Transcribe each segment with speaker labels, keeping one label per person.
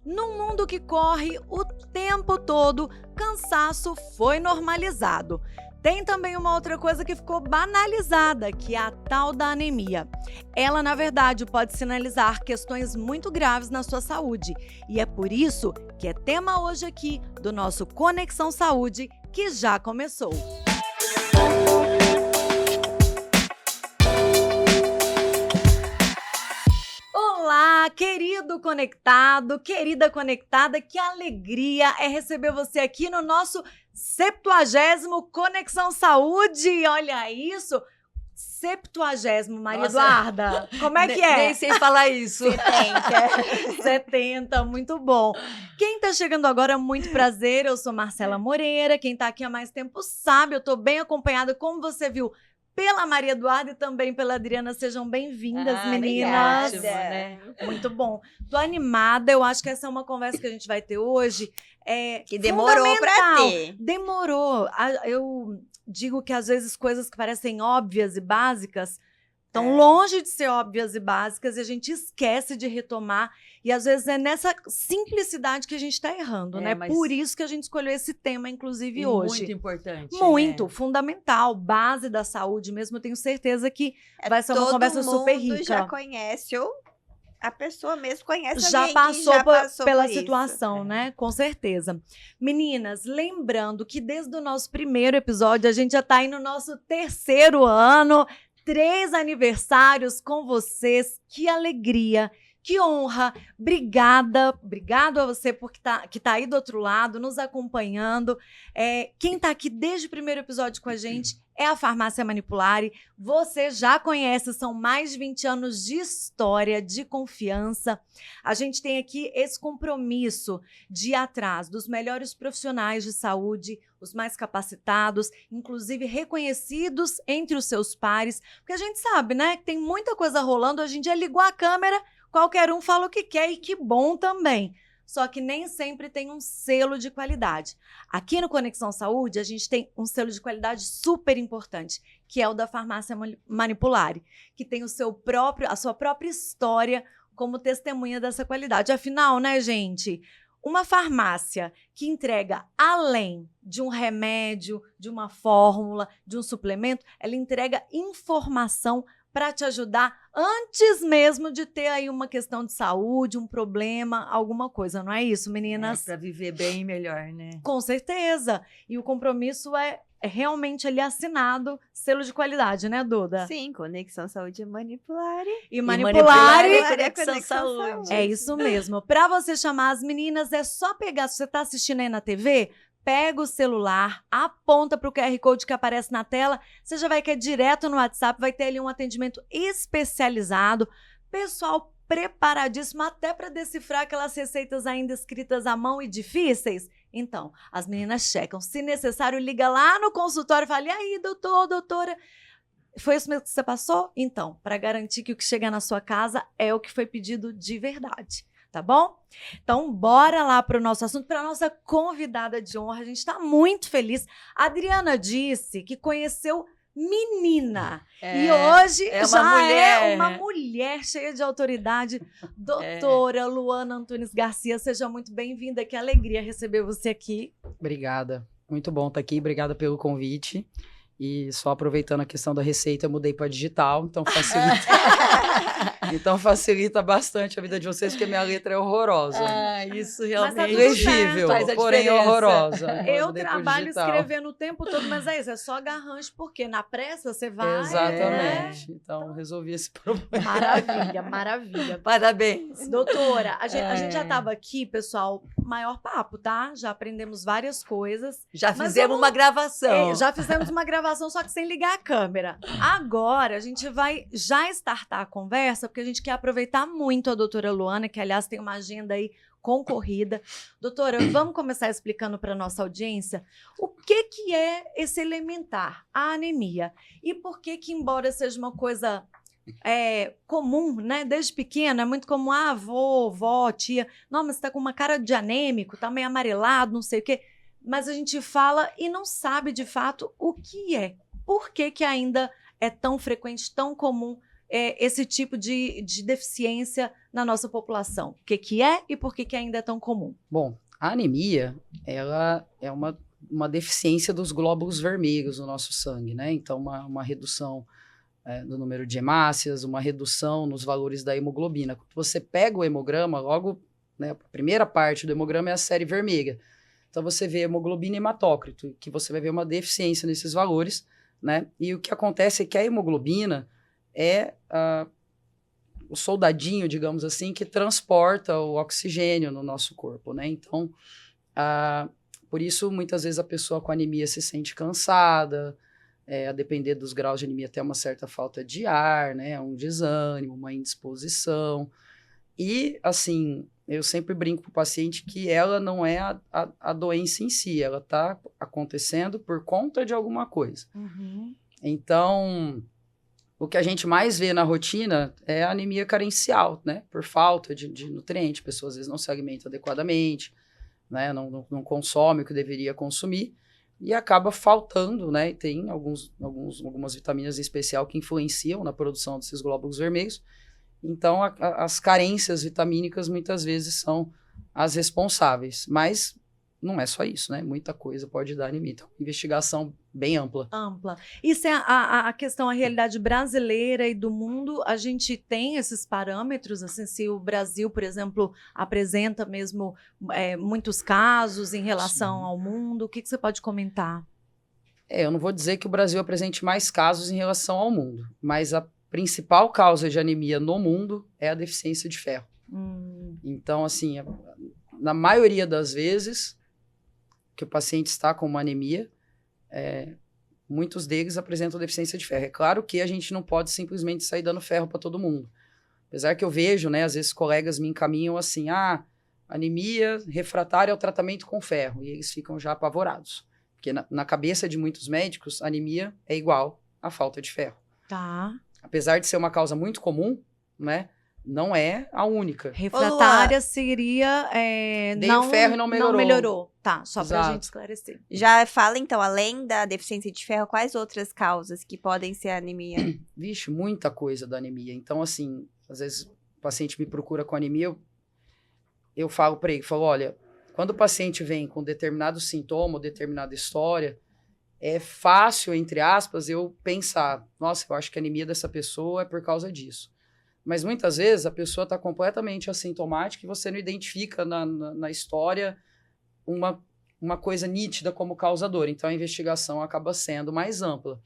Speaker 1: Num mundo que corre o tempo todo, cansaço foi normalizado. Tem também uma outra coisa que ficou banalizada, que é a tal da anemia. Ela, na verdade, pode sinalizar questões muito graves na sua saúde. E é por isso que é tema hoje aqui do nosso Conexão Saúde, que já começou. Olá, querido conectado, querida conectada, que alegria é receber você aqui no nosso 70º Conexão Saúde. Olha isso, 70º, Maria Eduarda. Como é que é?
Speaker 2: Nem sei falar isso.
Speaker 1: 70, muito bom. Quem tá chegando agora, muito prazer, eu sou Marcela Moreira. Quem tá aqui há mais tempo sabe, eu tô bem acompanhada, como você viu, pela Maria Eduarda e também pela Adriana. Sejam bem-vindas, meninas.
Speaker 2: Ótimo, né?
Speaker 1: Muito bom. Tô animada, eu acho que essa é uma conversa que a gente vai ter hoje.
Speaker 2: Que demorou pra ter.
Speaker 1: Demorou. Eu digo que às vezes coisas que parecem óbvias e básicas estão longe de ser óbvias e básicas e a gente esquece de retomar. E às vezes é nessa simplicidade que a gente está errando, né?
Speaker 2: Mas...
Speaker 1: Por isso que a gente escolheu esse tema, inclusive, hoje.
Speaker 2: Muito importante.
Speaker 1: Muito,
Speaker 2: né?
Speaker 1: Fundamental, base da saúde mesmo. Eu tenho certeza que vai ser uma conversa super rica.
Speaker 3: Todo mundo já conhece, ou a pessoa mesmo conhece
Speaker 1: já
Speaker 3: alguém
Speaker 1: passou,
Speaker 3: que já passou
Speaker 1: pela
Speaker 3: por
Speaker 1: situação,
Speaker 3: isso.
Speaker 1: né? Com certeza. Meninas, lembrando que desde o nosso primeiro episódio, a gente já está aí no nosso 3º ano, 3 aniversários com vocês. Que alegria, que honra. Obrigado a você que tá aí do outro lado, nos acompanhando. Quem tá aqui desde o primeiro episódio com a gente é a Farmácia Manipulari. Você já conhece, são mais de 20 anos de história, de confiança. A gente tem aqui esse compromisso de ir atrás dos melhores profissionais de saúde, os mais capacitados, inclusive reconhecidos entre os seus pares, porque a gente sabe, né, que tem muita coisa rolando. Hoje em dia ligou a câmera, qualquer um fala o que quer e que bom também. Só que nem sempre tem um selo de qualidade. Aqui no Conexão Saúde, a gente tem um selo de qualidade super importante, que é o da Farmácia Manipulari, que tem a sua própria história como testemunha dessa qualidade. Afinal, né, gente? Uma farmácia que entrega, além de um remédio, de uma fórmula, de um suplemento, ela entrega informação para te ajudar antes mesmo de ter aí uma questão de saúde, um problema, alguma coisa. Não é isso, meninas?
Speaker 2: Para viver bem e melhor, né?
Speaker 1: Com certeza. E o compromisso é realmente ali assinado, selo de qualidade, né, Duda?
Speaker 3: Sim, Conexão Saúde Manipulari.
Speaker 1: E Manipulari
Speaker 2: Conexão Saúde.
Speaker 1: É isso mesmo. Para você chamar as meninas, é só pegar, se você está assistindo aí na TV, pega o celular, aponta para o QR Code que aparece na tela, você já vai cair direto no WhatsApp, vai ter ali um atendimento especializado, pessoal preparadíssimo até para decifrar aquelas receitas ainda escritas à mão e difíceis. Então, as meninas checam. Se necessário, liga lá no consultório e fala: e aí, doutora, foi isso mesmo que você passou? Então, para garantir que o que chega na sua casa é o que foi pedido de verdade. Tá bom? Então, bora lá para o nosso assunto, para a nossa convidada de honra. A gente está muito feliz. A Adriana disse que conheceu menina. E hoje
Speaker 2: é
Speaker 1: uma mulher cheia de autoridade. Doutora Luana Antunes Garcia, seja muito bem-vinda. Que alegria receber você aqui.
Speaker 4: Obrigada. Muito bom estar aqui. Obrigada pelo convite. E só aproveitando a questão da receita, eu mudei para digital, então facilita bastante a vida de vocês, porque minha letra é horrorosa.
Speaker 2: Isso realmente
Speaker 4: legível, porém horrorosa.
Speaker 1: Eu trabalho escrevendo o tempo todo, mas é isso, é só garrancho, porque na pressa você vai...
Speaker 4: Exatamente. Então, resolvi esse problema.
Speaker 1: Maravilha.
Speaker 2: Parabéns.
Speaker 1: Doutora, a gente já estava aqui, pessoal, maior papo, tá? Já aprendemos várias coisas.
Speaker 2: Já fizemos uma gravação.
Speaker 1: Já fizemos uma gravação, só que sem ligar a câmera. Agora, a gente vai já startar a conversa, porque a gente quer aproveitar muito a doutora Luana, que, aliás, tem uma agenda aí concorrida. Doutora, vamos começar explicando para a nossa audiência o que é esse elementar, a anemia. E por que, embora seja uma coisa comum, né? Desde pequena, é muito comum, avô, vó, tia, não, mas você tá com uma cara de anêmico, tá meio amarelado, não sei o quê. Mas a gente fala e não sabe, de fato, o que é. Por que ainda é tão frequente, tão comum esse tipo de deficiência na nossa população? O que é e por que ainda é tão comum?
Speaker 4: Bom, a anemia, ela é uma deficiência dos glóbulos vermelhos no nosso sangue, né? Então, uma redução do número de hemácias, uma redução nos valores da hemoglobina. Quando você pega o hemograma, logo, né, a primeira parte do hemograma é a série vermelha. Então, você vê hemoglobina e hematócrito, que você vai ver uma deficiência nesses valores, né? E o que acontece é que a hemoglobina é o soldadinho, digamos assim, que transporta o oxigênio no nosso corpo, né? Então, por isso, muitas vezes a pessoa com anemia se sente cansada, a depender dos graus de anemia, até uma certa falta de ar, né? Um desânimo, uma indisposição. E, assim, eu sempre brinco para o paciente que ela não é a doença em si, ela está acontecendo por conta de alguma coisa.
Speaker 1: Uhum.
Speaker 4: Então, o que a gente mais vê na rotina é a anemia carencial, né? Por falta de nutriente, a pessoa às vezes não se alimenta adequadamente, né? Não consome o que deveria consumir e acaba faltando, né? E tem algumas vitaminas em especial que influenciam na produção desses glóbulos vermelhos. Então, as carências vitamínicas muitas vezes são as responsáveis, mas não é só isso, né? Muita coisa pode dar anemia. Então, investigação bem ampla.
Speaker 1: Ampla. Isso é a questão, a realidade brasileira e do mundo, a gente tem esses parâmetros, assim, se o Brasil, por exemplo, apresenta mesmo muitos casos em relação ao mundo, o que você pode comentar?
Speaker 4: Eu não vou dizer que o Brasil apresente mais casos em relação ao mundo, mas a principal causa de anemia no mundo é a deficiência de ferro. Então, assim, na maioria das vezes que o paciente está com uma anemia, muitos deles apresentam deficiência de ferro. É claro que a gente não pode simplesmente sair dando ferro para todo mundo. Apesar que eu vejo, né, às vezes colegas me encaminham assim, anemia refratária ao tratamento com ferro, e eles ficam já apavorados. Porque na cabeça de muitos médicos, anemia é igual à falta de ferro.
Speaker 1: Tá.
Speaker 4: Apesar de ser uma causa muito comum, né, não é a única.
Speaker 1: Refratária seria...
Speaker 4: Dei o ferro e não melhorou.
Speaker 1: Não melhorou. Tá, só pra
Speaker 4: Exato.
Speaker 1: gente esclarecer.
Speaker 3: Já fala, então, além da deficiência de ferro, quais outras causas que podem ser anemia?
Speaker 4: Vixe, muita coisa da anemia. Então, assim, às vezes o paciente me procura com anemia, eu falo para ele, olha, quando o paciente vem com determinado sintoma, determinada história, é fácil, entre aspas, eu pensar, nossa, eu acho que a anemia dessa pessoa é por causa disso. Mas muitas vezes a pessoa está completamente assintomática e você não identifica na história uma coisa nítida como causador. Então, a investigação acaba sendo mais ampla.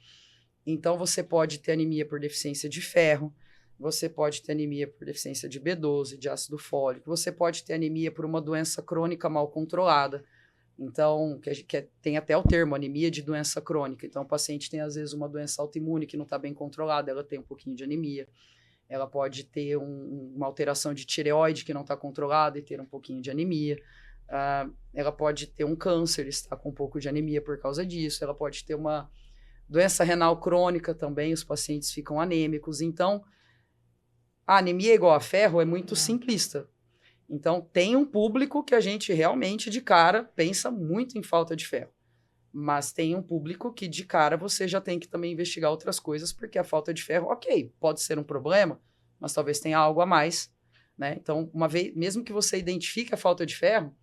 Speaker 4: Então, você pode ter anemia por deficiência de ferro, você pode ter anemia por deficiência de B12, de ácido fólico, você pode ter anemia por uma doença crônica mal controlada. Então, tem até o termo anemia de doença crônica. Então, o paciente tem, às vezes, uma doença autoimune que não está bem controlada, ela tem um pouquinho de anemia. Ela pode ter uma alteração de tireoide que não está controlada e ter um pouquinho de anemia. Ela pode ter um câncer, estar com um pouco de anemia por causa disso. Ela pode ter uma doença renal crônica também, os pacientes ficam anêmicos. Então, a anemia igual a ferro é muito simplista. Então, tem um público que a gente realmente, de cara, pensa muito em falta de ferro. Mas tem um público que, de cara, você já tem que também investigar outras coisas, porque a falta de ferro, ok, pode ser um problema, mas talvez tenha algo a mais, né? Então, uma vez, mesmo que você identifique a falta de ferro,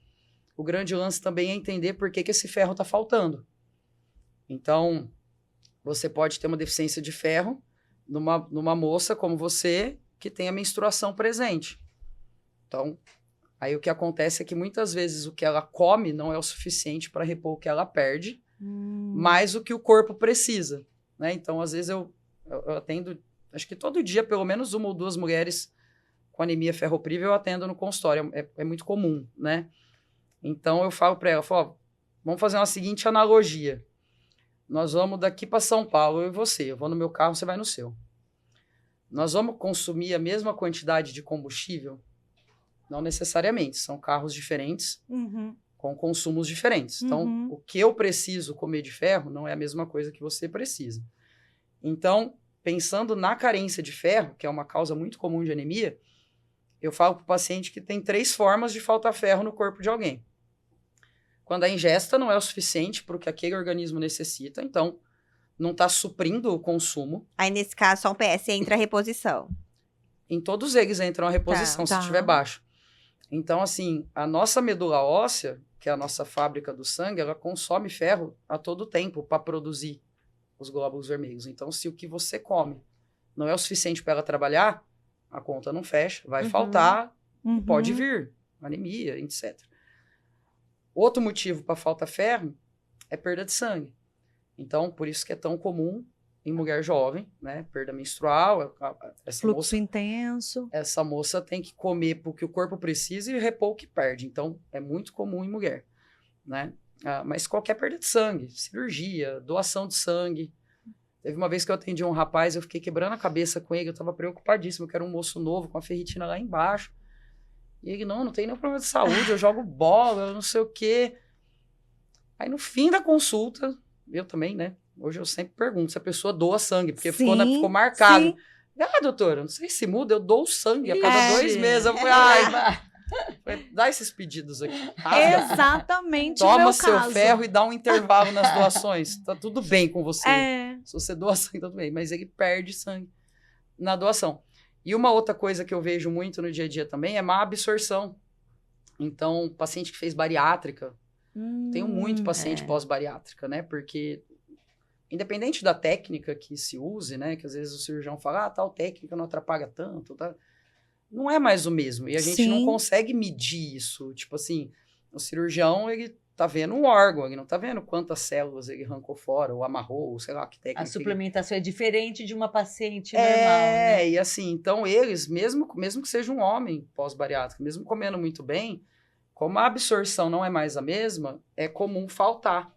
Speaker 4: o grande lance também é entender por que esse ferro está faltando. Então, você pode ter uma deficiência de ferro numa moça como você, que tem a menstruação presente. Então, aí o que acontece é que muitas vezes o que ela come não é o suficiente para repor o que ela perde, mais o que o corpo precisa, né? Então, às vezes eu atendo, acho que todo dia, pelo menos uma ou duas mulheres com anemia ferroprível eu atendo no consultório, é muito comum, né? Então, eu falo para ela, vamos fazer uma seguinte analogia. Nós vamos daqui para São Paulo, eu e você, eu vou no meu carro, você vai no seu. Nós vamos consumir a mesma quantidade de combustível? Não necessariamente, são carros diferentes, com consumos diferentes. Então, o que eu preciso comer de ferro não é a mesma coisa que você precisa. Então, pensando na carência de ferro, que é uma causa muito comum de anemia, eu falo para o paciente que tem 3 formas de faltar ferro no corpo de alguém. Quando a ingesta não é o suficiente para o que aquele organismo necessita, então não está suprindo o consumo.
Speaker 3: Aí, nesse caso, só um PS entra a reposição.
Speaker 4: Em todos eles entra a reposição, se
Speaker 1: Tá.
Speaker 4: estiver baixo. Então, assim, a nossa medula óssea, que é a nossa fábrica do sangue, ela consome ferro a todo tempo para produzir os glóbulos vermelhos. Então, se o que você come não é o suficiente para ela trabalhar, a conta não fecha, vai faltar, pode vir, anemia, etc. Outro motivo para falta ferro é perda de sangue. Então, por isso que é tão comum em mulher jovem, né? Perda menstrual,
Speaker 1: Fluxo intenso.
Speaker 4: essa moça tem que comer porque o corpo precisa e repor o que perde. Então, é muito comum em mulher, né? Mas qualquer perda de sangue, cirurgia, doação de sangue. Teve uma vez que eu atendi um rapaz, eu fiquei quebrando a cabeça com ele, eu estava preocupadíssimo, que era um moço novo, com a ferritina lá embaixo. E ele, não tem nenhum problema de saúde, eu jogo bola, eu não sei o quê. Aí, no fim da consulta, eu também, né? Hoje eu sempre pergunto se a pessoa doa sangue, porque ficou marcado.
Speaker 1: Sim.
Speaker 4: Doutora, não sei se muda, eu dou sangue a cada
Speaker 2: Ixi.
Speaker 4: 2 meses. Eu falei, dá esses pedidos aqui. Rasga,
Speaker 1: Exatamente o
Speaker 4: toma
Speaker 1: meu
Speaker 4: seu
Speaker 1: caso.
Speaker 4: ferro e dá um intervalo nas doações. Tá tudo bem com você.
Speaker 1: É.
Speaker 4: Se você doa sangue, tá tudo bem. Mas ele perde sangue na doação. E uma outra coisa que eu vejo muito no dia a dia também é má absorção. Então, paciente que fez bariátrica, tenho muito paciente pós-bariátrica, né? Porque, independente da técnica que se use, né? Que às vezes o cirurgião fala, tal técnica não atrapalha tanto, tá? Não é mais o mesmo. E a gente não consegue medir isso. Tipo assim, o cirurgião, ele tá vendo um órgão, ele não tá vendo quantas células ele arrancou fora, ou amarrou, ou sei lá que técnica.
Speaker 2: A suplementação é diferente de uma paciente
Speaker 4: É,
Speaker 2: normal, né?
Speaker 4: e assim, então eles, mesmo que seja um homem pós-bariátrico, mesmo comendo muito bem, como a absorção não é mais a mesma, é comum faltar,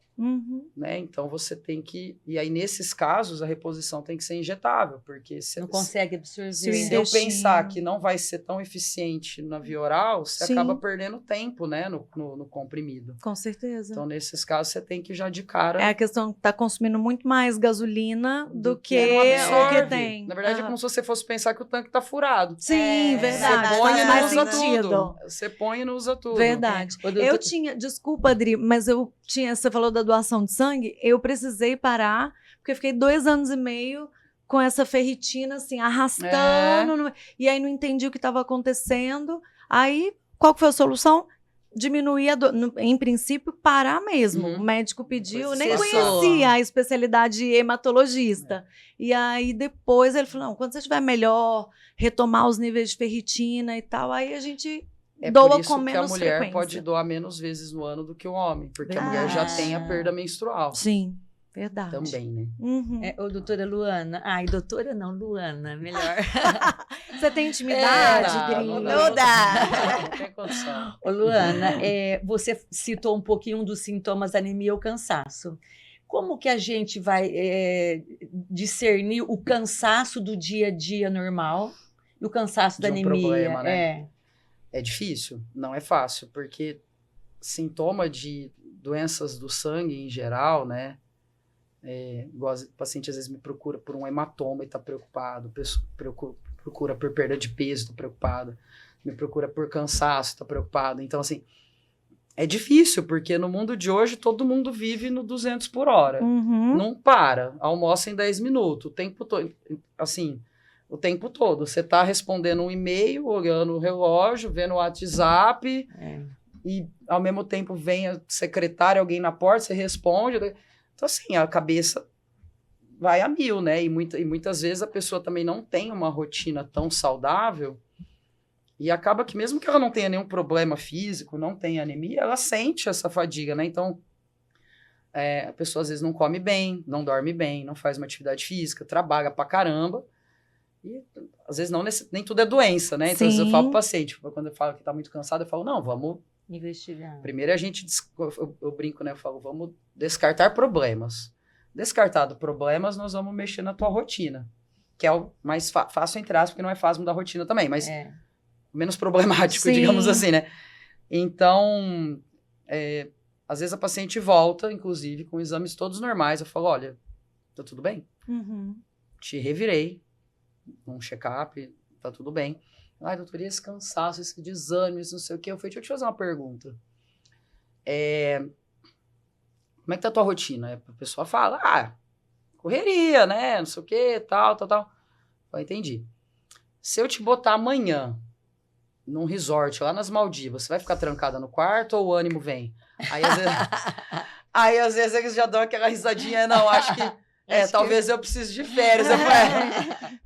Speaker 4: né? Então você tem que... E aí, nesses casos, a reposição tem que ser injetável, porque
Speaker 2: Não consegue absorver.
Speaker 4: se eu pensar que não vai ser tão eficiente na via oral, você
Speaker 1: Sim.
Speaker 4: acaba perdendo tempo, né, no comprimido.
Speaker 1: Com certeza.
Speaker 4: Então, nesses casos, você tem que já de cara...
Speaker 1: É a questão que tá consumindo muito mais gasolina do que
Speaker 4: não
Speaker 1: o que
Speaker 4: absorve.
Speaker 1: tem.
Speaker 4: Na verdade, é como se você fosse pensar que o tanque tá furado.
Speaker 1: Sim,
Speaker 3: É,
Speaker 1: verdade.
Speaker 4: Você põe e
Speaker 1: Faz
Speaker 4: não
Speaker 1: mais
Speaker 4: usa
Speaker 1: sentido.
Speaker 4: tudo. Você põe e não usa tudo.
Speaker 1: Verdade.
Speaker 2: Ô, doutor-
Speaker 1: Eu tinha, desculpa, Adri, mas eu tinha, você falou da doação de sangue, eu precisei parar, porque eu fiquei 2 anos e meio com essa ferritina, assim, arrastando, e aí não entendi o que estava acontecendo. Aí, qual que foi a solução? Diminuir, em princípio, parar mesmo.
Speaker 4: Uhum.
Speaker 1: O médico pediu,
Speaker 4: Coisa
Speaker 1: nem
Speaker 2: cessou.
Speaker 1: conhecia a especialidade hematologista. E aí, depois, ele falou, não, quando você estiver melhor, retomar os níveis de ferritina e tal, aí a gente...
Speaker 4: É
Speaker 1: doa
Speaker 4: por isso
Speaker 1: com
Speaker 4: que a
Speaker 1: menos
Speaker 4: mulher
Speaker 1: frequência.
Speaker 4: pode doar menos vezes no ano do que o homem, porque a mulher já
Speaker 2: Verdade.
Speaker 4: tem a perda menstrual
Speaker 1: Sim, verdade.
Speaker 4: também, né?
Speaker 1: Uhum.
Speaker 2: Ô, doutora Luana. Ai, doutora não, Luana, melhor.
Speaker 1: Você tem intimidade, Gri?
Speaker 3: Não dá.
Speaker 4: Não tem condição.
Speaker 2: Ô, Luana, você citou um pouquinho um dos sintomas da anemia, o cansaço. Como que a gente vai discernir o cansaço do dia a dia normal e o cansaço da
Speaker 4: De um
Speaker 2: anemia?
Speaker 4: problema, né? É difícil, não é fácil, porque sintoma de doenças do sangue em geral, né? Igual o paciente às vezes me procura por um hematoma e está preocupado, procura por perda de peso, está preocupado, me procura por cansaço, está preocupado. Então, assim, é difícil, porque no mundo de hoje todo mundo vive no 200 por hora.
Speaker 1: Uhum.
Speaker 4: Não para, almoça em 10 minutos, o tempo todo, assim, o tempo todo. Você está respondendo um e-mail, olhando o relógio, vendo o WhatsApp, e ao mesmo tempo vem a secretária, alguém na porta, você responde. Então, assim, a cabeça vai a mil, né? E muitas vezes a pessoa também não tem uma rotina tão saudável, e acaba que mesmo que ela não tenha nenhum problema físico, não tenha anemia, ela sente essa fadiga, né? Então, a pessoa às vezes não come bem, não dorme bem, não faz uma atividade física, trabalha pra caramba, e às vezes nem tudo é doença, né? Então, às vezes eu falo pro paciente, quando eu falo que tá muito cansado, eu falo, não, vamos...
Speaker 2: Investigar.
Speaker 4: Primeiro a gente, eu brinco, né? Eu falo, vamos descartar problemas. Descartado problemas, nós vamos mexer na tua rotina, que é o mais fácil, entre aspas, porque não é fácil mudar a rotina também, mas menos problemático,
Speaker 1: Sim.
Speaker 4: digamos assim, né? Então, às vezes a paciente volta, inclusive, com exames todos normais. Eu falo, olha, tá tudo bem?
Speaker 1: Uhum.
Speaker 4: Te revirei, um check-up, tá tudo bem. Ai, doutor, e esse cansaço, esse de exames, não sei o quê. Eu falei, deixa eu te fazer uma pergunta. Como é que tá a tua rotina? A pessoa fala, correria, né? Não sei o quê, tal. Eu entendi. Se eu te botar amanhã num resort lá nas Maldivas, você vai ficar trancada no quarto ou o ânimo vem? Aí às vezes eles já dão aquela risadinha, não, acho que talvez eu precise de férias.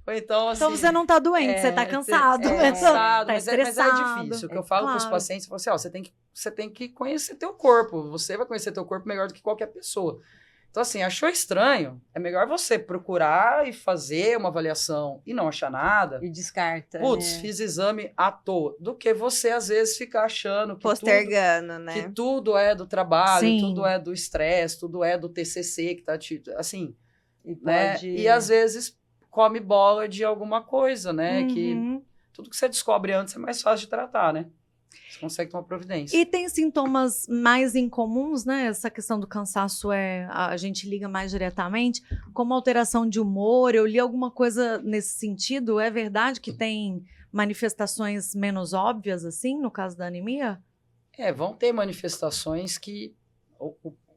Speaker 4: Então, assim,
Speaker 1: Então você não tá doente, você tá cansado.
Speaker 4: cansado,
Speaker 1: tá
Speaker 4: mas é difícil. O que eu falo para os pacientes, eu falo assim, você tem que conhecer teu corpo. Você vai conhecer teu corpo melhor do que qualquer pessoa. Então, assim, achou estranho, é melhor você procurar e fazer uma avaliação e não achar nada.
Speaker 2: E descarta,
Speaker 4: Putz,
Speaker 2: né?
Speaker 4: fiz exame à toa. Do que você, às vezes, ficar achando que
Speaker 3: Postergando, né?
Speaker 4: que tudo é do trabalho,
Speaker 1: Sim.
Speaker 4: tudo é do estresse, tudo é do TCC que tá assim,
Speaker 2: E
Speaker 4: né?
Speaker 2: pode...
Speaker 4: E às vezes come bola de alguma coisa, né? Que
Speaker 1: Uhum.
Speaker 4: tudo que você descobre antes é mais fácil de tratar, né? Você consegue tomar providência.
Speaker 1: E tem sintomas mais incomuns, né? Essa questão do cansaço a gente liga mais diretamente, como alteração de humor. Eu li alguma coisa nesse sentido. É verdade que tem manifestações menos óbvias, assim, no caso da anemia?
Speaker 4: Vão ter manifestações que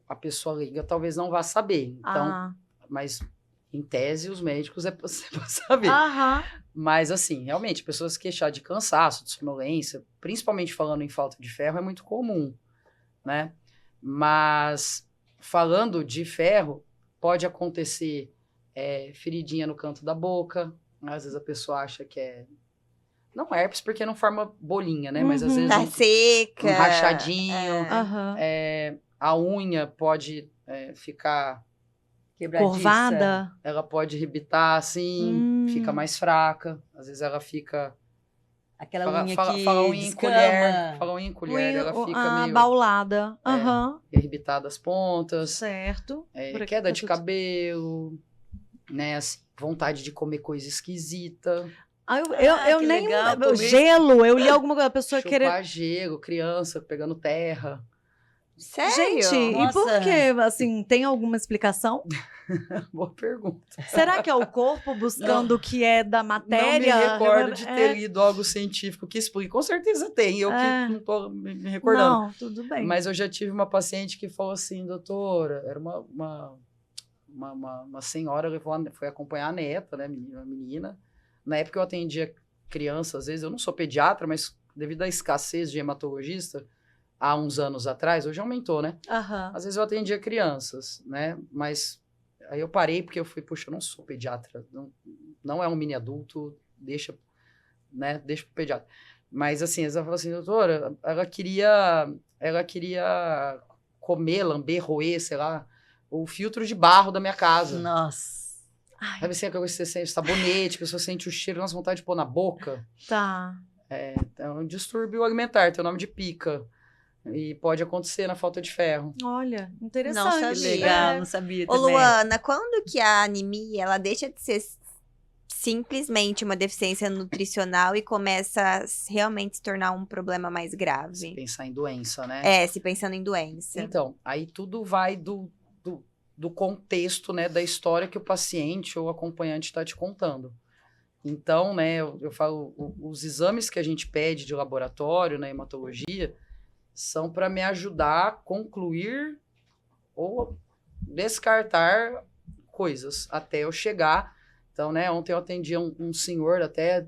Speaker 4: a pessoa liga talvez não vá saber. Então, mas em tese os médicos é possível saber.
Speaker 1: Aham.
Speaker 4: Mas, assim, realmente, pessoas se queixar de cansaço, de sonolência, principalmente falando em falta de ferro, é muito comum, né? Mas, falando de ferro, pode acontecer feridinha no canto da boca. Às vezes a pessoa acha que é... Não herpes, porque não forma bolinha, né? Mas, às vezes,
Speaker 3: Tá seca.
Speaker 4: um rachadinho.
Speaker 1: Aham.
Speaker 4: A unha pode ficar...
Speaker 2: Quebradiça.
Speaker 1: Curvada?
Speaker 4: Ela pode rebitar, assim, fica mais fraca. Às vezes ela fica...
Speaker 2: Aquela unha que
Speaker 4: fala unha em
Speaker 2: descama.
Speaker 4: colher. Fala unha em colher, ela fica meio
Speaker 1: baulada. Aham.
Speaker 4: irritada as pontas.
Speaker 1: Certo. Por aqui
Speaker 4: Queda
Speaker 1: tá
Speaker 4: de
Speaker 1: tudo-
Speaker 4: cabelo, né? Assim, vontade de comer coisa esquisita.
Speaker 1: Eu
Speaker 2: que
Speaker 1: nem...
Speaker 2: legal, comer-
Speaker 1: Gelo, eu li alguma coisa, a pessoa
Speaker 4: Chupar
Speaker 1: querer...
Speaker 4: gelo, criança pegando terra.
Speaker 3: Sério?
Speaker 1: Gente, e por
Speaker 2: Nossa.
Speaker 1: quê? Assim, tem alguma explicação?
Speaker 4: Boa pergunta.
Speaker 1: Será que é o corpo buscando o que é da matéria?
Speaker 4: Não me recordo de ter lido algo científico que explique. Com certeza tem, eu que não tô me recordando.
Speaker 1: Não, tudo bem.
Speaker 4: Mas eu já tive uma paciente que falou assim, doutora, era uma senhora, foi acompanhar a neta, né, uma menina. Na época eu atendia criança, às vezes, eu não sou pediatra, mas devido à escassez de hematologista, há uns anos atrás, hoje aumentou, né?
Speaker 1: Aham.
Speaker 4: Às vezes eu atendia crianças, né? Mas aí eu parei porque eu fui, puxa, eu não sou pediatra, não é um mini adulto, deixa pro pediatra. Mas assim, ela falou assim, doutora, ela queria comer, lamber, roer, sei lá, o filtro de barro da minha casa.
Speaker 2: Nossa.
Speaker 4: Sabe assim, aquela coisa que você sente sabonete, que você sente o cheiro, nossa vontade de pôr na boca.
Speaker 1: Tá.
Speaker 4: É um distúrbio alimentar, tem o nome de pica. E pode acontecer na falta de ferro.
Speaker 1: Olha, interessante.
Speaker 3: Não
Speaker 2: Que
Speaker 3: sabia.
Speaker 2: legal,
Speaker 1: É.
Speaker 2: não sabia
Speaker 3: Ô,
Speaker 2: também.
Speaker 3: Luana, quando que a anemia, ela deixa de ser simplesmente uma deficiência nutricional e começa a realmente se tornar um problema mais grave?
Speaker 4: Pensar em doença, né?
Speaker 3: Se pensando em doença.
Speaker 4: Então, aí tudo vai do contexto, né, da história que o paciente ou o acompanhante está te contando. Então, né, eu falo, os exames que a gente pede de laboratório na hematologia são para me ajudar a concluir ou descartar coisas até eu chegar. Então, né, ontem eu atendi um senhor até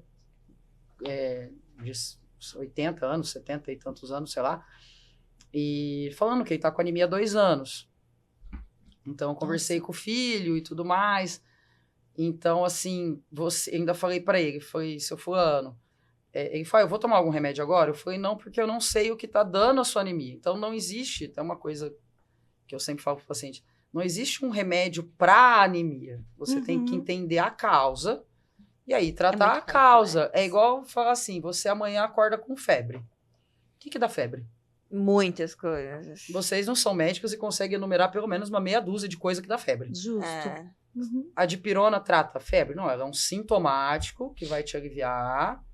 Speaker 4: de 80 anos, 70 e tantos anos, sei lá, e falando que ele tá com anemia há 2 anos. Então, eu conversei com o filho e tudo mais. Então, assim, ainda falei para ele, foi, seu fulano, ele falou, eu vou tomar algum remédio agora? Eu falei, não, porque eu não sei o que tá dando a sua anemia. Então, não existe, tem uma coisa que eu sempre falo pro paciente, não existe um remédio para anemia. Você tem que entender a causa e aí tratar a causa. É igual falar assim, você amanhã acorda com febre. O que dá febre?
Speaker 3: Muitas coisas.
Speaker 4: Vocês não são médicos e conseguem enumerar pelo menos uma meia dúzia de coisa que dá febre.
Speaker 1: Justo.
Speaker 4: A dipirona trata a febre? Não, ela é um sintomático que vai te aliviar.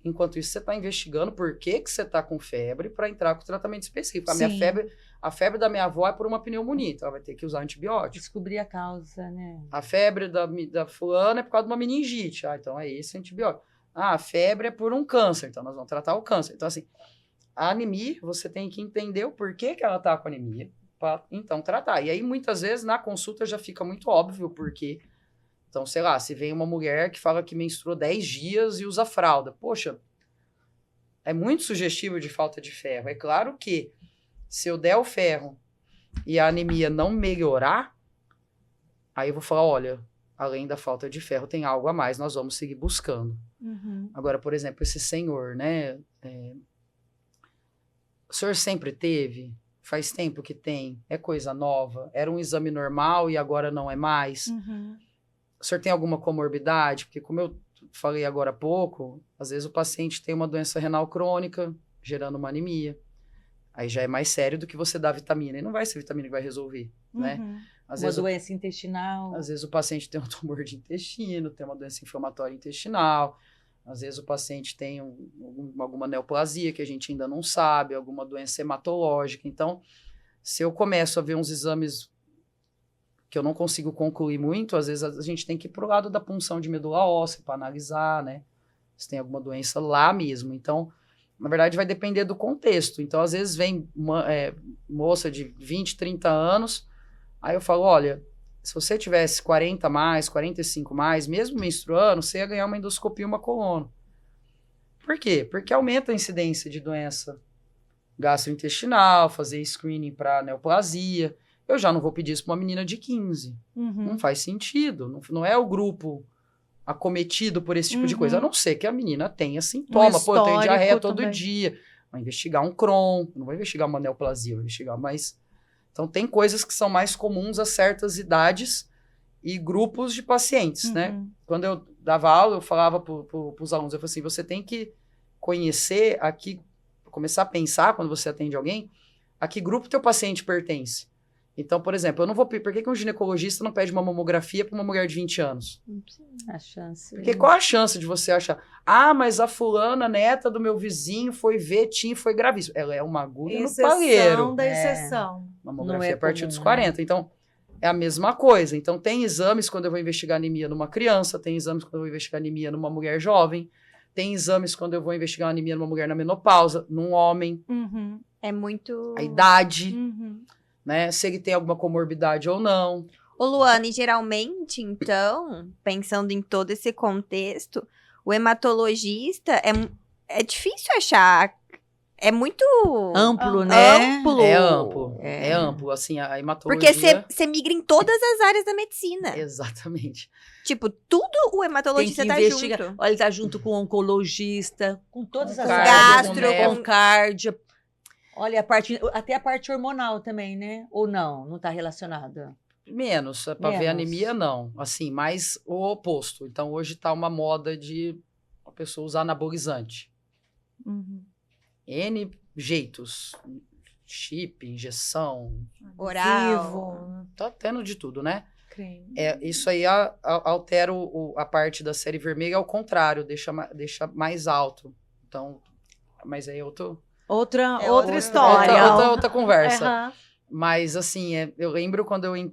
Speaker 4: Enquanto isso, você está investigando por que você está com febre para entrar com tratamento específico. A febre da minha avó é por uma pneumonia, então ela vai ter que usar antibiótico.
Speaker 2: Descobrir a causa, né?
Speaker 4: A febre da fulana é por causa de uma meningite. Então é esse antibiótico. A febre é por um câncer, então nós vamos tratar o câncer. Então, assim, a anemia, você tem que entender o porquê que ela está com anemia. então tratar. E aí, muitas vezes, na consulta já fica muito óbvio porque... Então, sei lá, se vem uma mulher que fala que menstruou 10 dias e usa fralda. Poxa, é muito sugestivo de falta de ferro. É claro que se eu der o ferro e a anemia não melhorar, aí eu vou falar, olha, além da falta de ferro tem algo a mais, nós vamos seguir buscando. Agora, por exemplo, esse senhor, né? O senhor sempre teve? Faz tempo que tem? É coisa nova? Era um exame normal e agora não é mais? O senhor tem alguma comorbidade? Porque como eu falei agora há pouco, às vezes o paciente tem uma doença renal crônica, gerando uma anemia. Aí já é mais sério do que você dar vitamina. E não vai ser vitamina que vai resolver, né? Às vezes
Speaker 2: doença intestinal.
Speaker 4: Às vezes o paciente tem um tumor de intestino, tem uma doença inflamatória intestinal. Às vezes o paciente tem alguma neoplasia que a gente ainda não sabe, alguma doença hematológica. Então, se eu começo a ver uns exames que eu não consigo concluir muito, às vezes a gente tem que ir pro lado da punção de medula óssea para analisar, né? Se tem alguma doença lá mesmo. Então, na verdade, vai depender do contexto. Então, às vezes vem uma moça de 20, 30 anos, aí eu falo, olha, se você tivesse 40 mais, 45 mais, mesmo menstruando, você ia ganhar uma endoscopia e uma colono. Por quê? Porque aumenta a incidência de doença gastrointestinal, fazer screening para neoplasia. Eu já não vou pedir isso para uma menina de 15. Não faz sentido. Não é o grupo acometido por esse tipo de coisa. A não ser que a menina tenha sintoma. Pô, eu tenho diarreia todo dia. Vou investigar um Crohn. Não vou investigar uma neoplasia. Vou investigar mais... Então, tem coisas que são mais comuns a certas idades e grupos de pacientes, né? Quando eu dava aula, eu falava para os alunos, eu falei assim, você tem que conhecer aqui, começar a pensar quando você atende alguém, a que grupo teu paciente pertence. Então, por exemplo, eu não vou... Por que um ginecologista não pede uma mamografia para uma mulher de 20 anos?
Speaker 2: A chance.
Speaker 4: Porque qual a chance de você achar? Ah, mas a fulana, neta do meu vizinho, foi ver, foi gravíssimo. Ela é uma agulha no palheiro.
Speaker 1: Da exceção.
Speaker 4: Mamografia a partir dos 40. Então, é a mesma coisa. Então, tem exames quando eu vou investigar anemia numa criança, tem exames quando eu vou investigar anemia numa mulher jovem, tem exames quando eu vou investigar anemia numa mulher na menopausa, num homem.
Speaker 3: É muito...
Speaker 4: A idade... Né? Se ele tem alguma comorbidade ou não.
Speaker 3: Ô, Luane, geralmente, então, pensando em todo esse contexto, o hematologista é difícil achar. É muito...
Speaker 2: Amplo, né?
Speaker 3: Amplo.
Speaker 4: É amplo. É amplo, assim, a hematologia...
Speaker 3: Porque você migra em todas as áreas da medicina.
Speaker 4: Exatamente.
Speaker 3: Tipo, tudo o hematologista
Speaker 2: tem que investigar.
Speaker 3: junto.
Speaker 2: Olha, ele tá junto com o oncologista, com todas as
Speaker 3: gastro,
Speaker 2: áreas. Com cardio. Olha, até a parte hormonal também, né? Ou não? Não tá relacionada?
Speaker 4: Menos. Para ver anemia, não. Assim, mais o oposto. Então, hoje tá uma moda de a pessoa usar anabolizante. N jeitos. Chip, injeção.
Speaker 3: Oral.
Speaker 4: Tá tendo de tudo, né?
Speaker 1: Creme.
Speaker 4: Isso aí altera a parte da série vermelha ao contrário, deixa mais alto. Então, mas aí outra história. Outra conversa. Mas, assim, eu lembro quando eu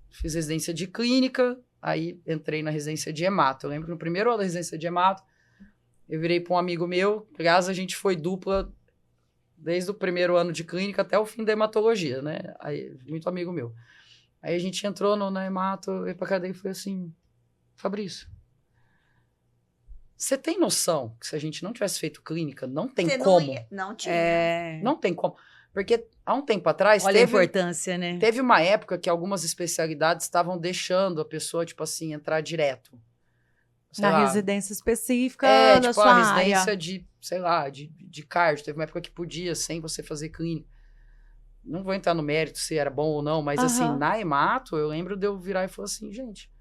Speaker 4: fiz residência de clínica, aí entrei na residência de hemato. Eu lembro que no primeiro ano da residência de hemato, eu virei para um amigo meu, aliás, a gente foi dupla desde o primeiro ano de clínica até o fim da hematologia, né? Aí, muito amigo meu. Aí a gente entrou na hemato, eu ia pra cadeia e falei assim, Fabrício, você tem noção que se a gente não tivesse feito clínica, não tem como?
Speaker 3: Não tinha.
Speaker 4: Não tem como. Porque há um tempo atrás...
Speaker 2: Olha a importância, né?
Speaker 4: Teve uma época que algumas especialidades estavam deixando a pessoa, tipo assim, entrar direto.
Speaker 1: Na residência específica da
Speaker 4: tipo,
Speaker 1: sua
Speaker 4: a residência
Speaker 1: área.
Speaker 4: de cardio. Teve uma época que podia, sem você fazer clínica. Não vou entrar no mérito se era bom ou não, mas assim, na hemato, eu lembro de eu virar e falar assim, gente,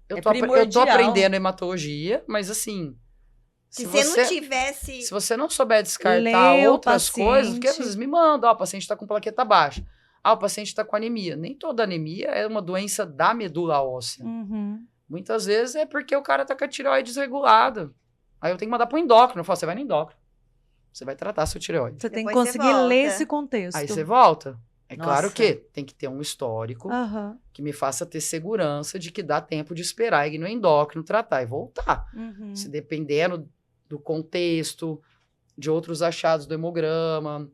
Speaker 4: eu tô aprendendo hematologia, mas assim...
Speaker 3: Se você não tivesse...
Speaker 4: Se você não souber descartar outras coisas, porque às vezes me mandam, o paciente está com plaqueta baixa. O paciente está com anemia. Nem toda anemia é uma doença da medula óssea. Muitas vezes é porque o cara tá com a tireoide desregulada. Aí eu tenho que mandar pro endócrino. Eu falo, você vai no endócrino. Você vai tratar a sua tireoide.
Speaker 1: Você tem que conseguir ler esse contexto.
Speaker 4: Aí você volta. É claro que tem que ter um histórico que me faça ter segurança de que dá tempo de esperar ir no endócrino, tratar e voltar. Se dependendo do contexto, de outros achados do hemograma,